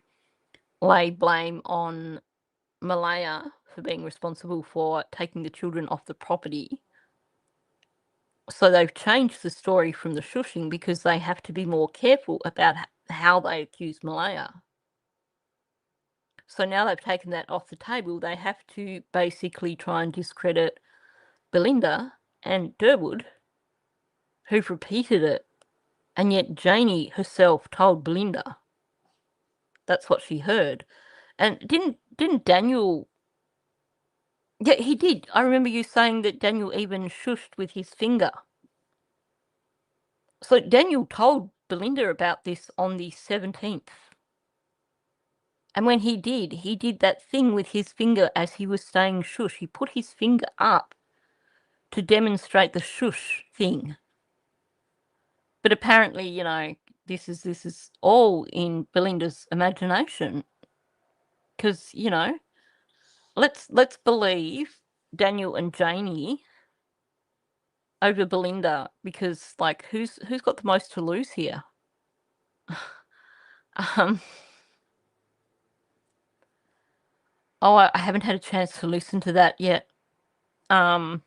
lay blame on Malaya for being responsible for taking the children off the property. So they've changed the story from the shushing because they have to be more careful about how they accuse Malaya. So now they've taken that off the table. They have to basically try and discredit Belinda and Durwood, who've repeated it. And yet Janie herself told Belinda that's what she heard. And didn't Daniel... Yeah, he did. I remember you saying that Daniel even shushed with his finger. So Daniel told Belinda about this on the 17th. And when he did that thing with his finger as he was saying shush. He put his finger up to demonstrate the shush thing. But apparently, you know, this is all in Belinda's imagination. Because, you know, let's believe Daniel and Janie over Belinda, because, like, who's got the most to lose here? Oh, I haven't had a chance to listen to that yet. I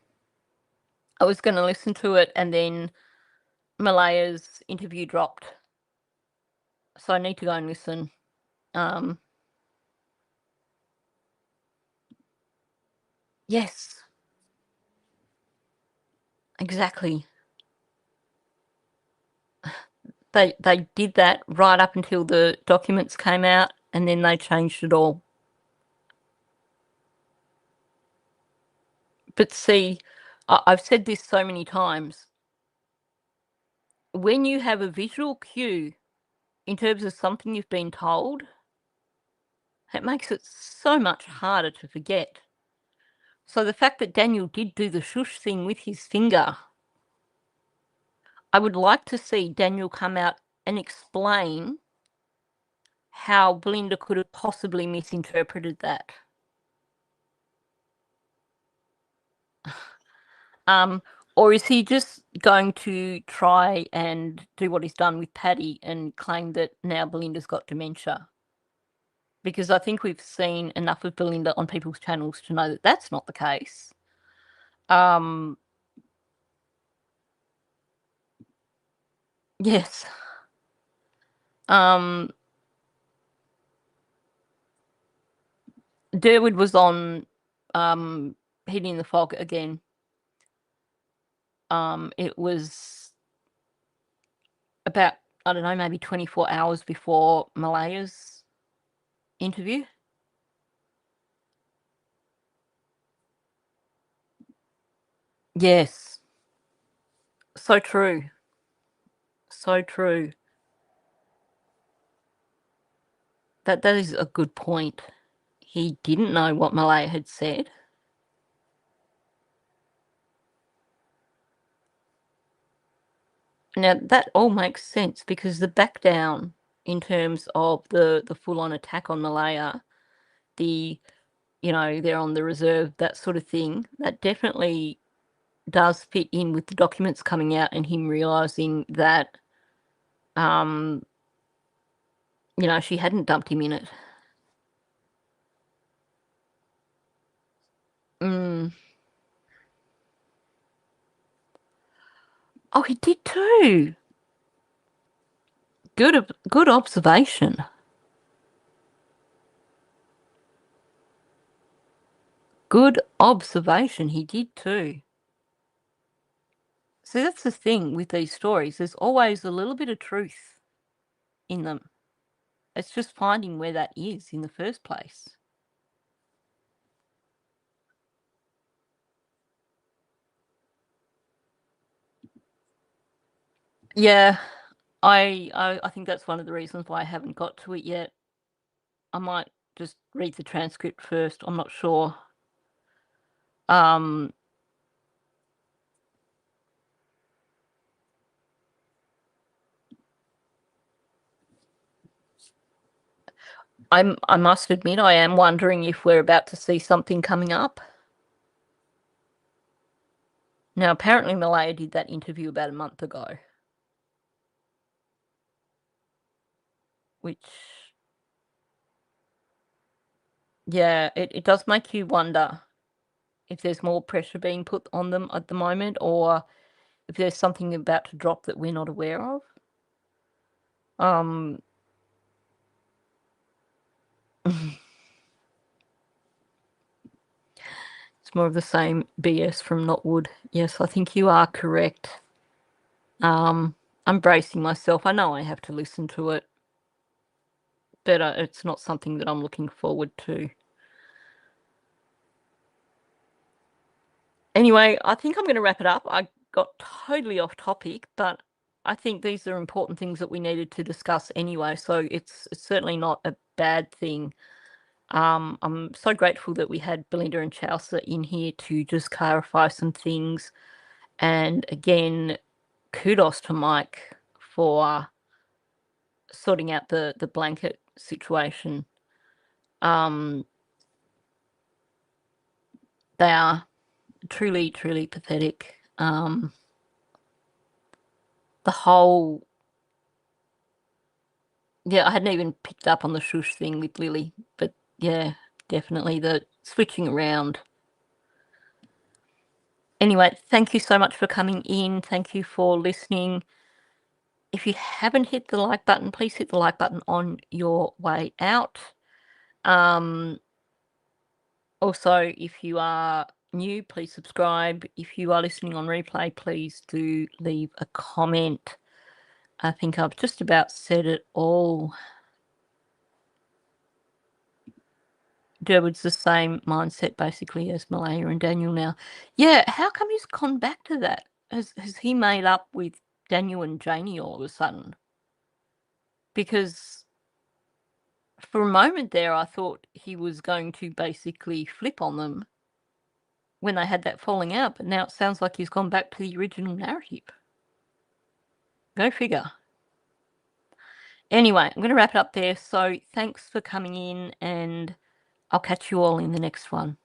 was going to listen to it, and then Malaya's interview dropped, so I need to go and listen. Yes, exactly. They did that right up until the documents came out, and then they changed it all. But see, I've said this so many times. When you have a visual cue in terms of something you've been told, it makes it so much harder to forget. So the fact that Daniel did do the shush thing with his finger, I would like to see Daniel come out and explain how Belinda could have possibly misinterpreted that. Or is he just going to try and do what he's done with Paddy and claim that now Belinda's got dementia? Because I think we've seen enough of Belinda on people's channels to know that that's not the case. Yes. Durwood was on Hidden in the Fog again. It was about, I don't know, maybe 24 hours before Malaya's interview. Yes. So true. So true. That is a good point. He didn't know what Malaya had said. Now, that all makes sense because the back down in terms of the full-on attack on Malaya, they're on the reserve, that sort of thing, that definitely does fit in with the documents coming out and him realising that, she hadn't dumped him in it. Mm. Oh, he did too. Good observation. Good observation. He did too. So that's the thing with these stories. There's always a little bit of truth in them. It's just finding where that is in the first place. Yeah, I think that's one of the reasons why I haven't got to it yet. I might just read the transcript first. I'm not sure. I must admit, I am wondering if we're about to see something coming up. Now, apparently Malaya did that interview about a month ago. Which, yeah, it does make you wonder if there's more pressure being put on them at the moment, or if there's something about to drop that we're not aware of. It's more of the same BS from Knotwood. Yes, I think you are correct. I'm bracing myself. I know I have to listen to it, but it's not something that I'm looking forward to. Anyway, I think I'm going to wrap it up. I got totally off topic, but I think these are important things that we needed to discuss anyway, so it's certainly not a bad thing. I'm so grateful that we had Belinda and Chaucer in here to just clarify some things. And again, kudos to Mike for sorting out the blanket situation. They are truly, truly pathetic. The whole... Yeah, I hadn't even picked up on the shush thing with Lily, but yeah, definitely the switching around. Anyway, thank you so much for coming in. Thank you for listening. If you haven't hit the like button, please hit the like button on your way out. Also, if you are new, please subscribe. If you are listening on replay, please do leave a comment. I think I've just about said it all. Durwood's the same mindset basically as Malaya and Daniel now. Yeah, how come he's gone back to that? Has he made up with Daniel and Janie all of a sudden? Because for a moment there, I thought he was going to basically flip on them when they had that falling out, but now it sounds like he's gone back to the original narrative. Go figure. Anyway, I'm going to wrap it up there. So thanks for coming in, and I'll catch you all in the next one.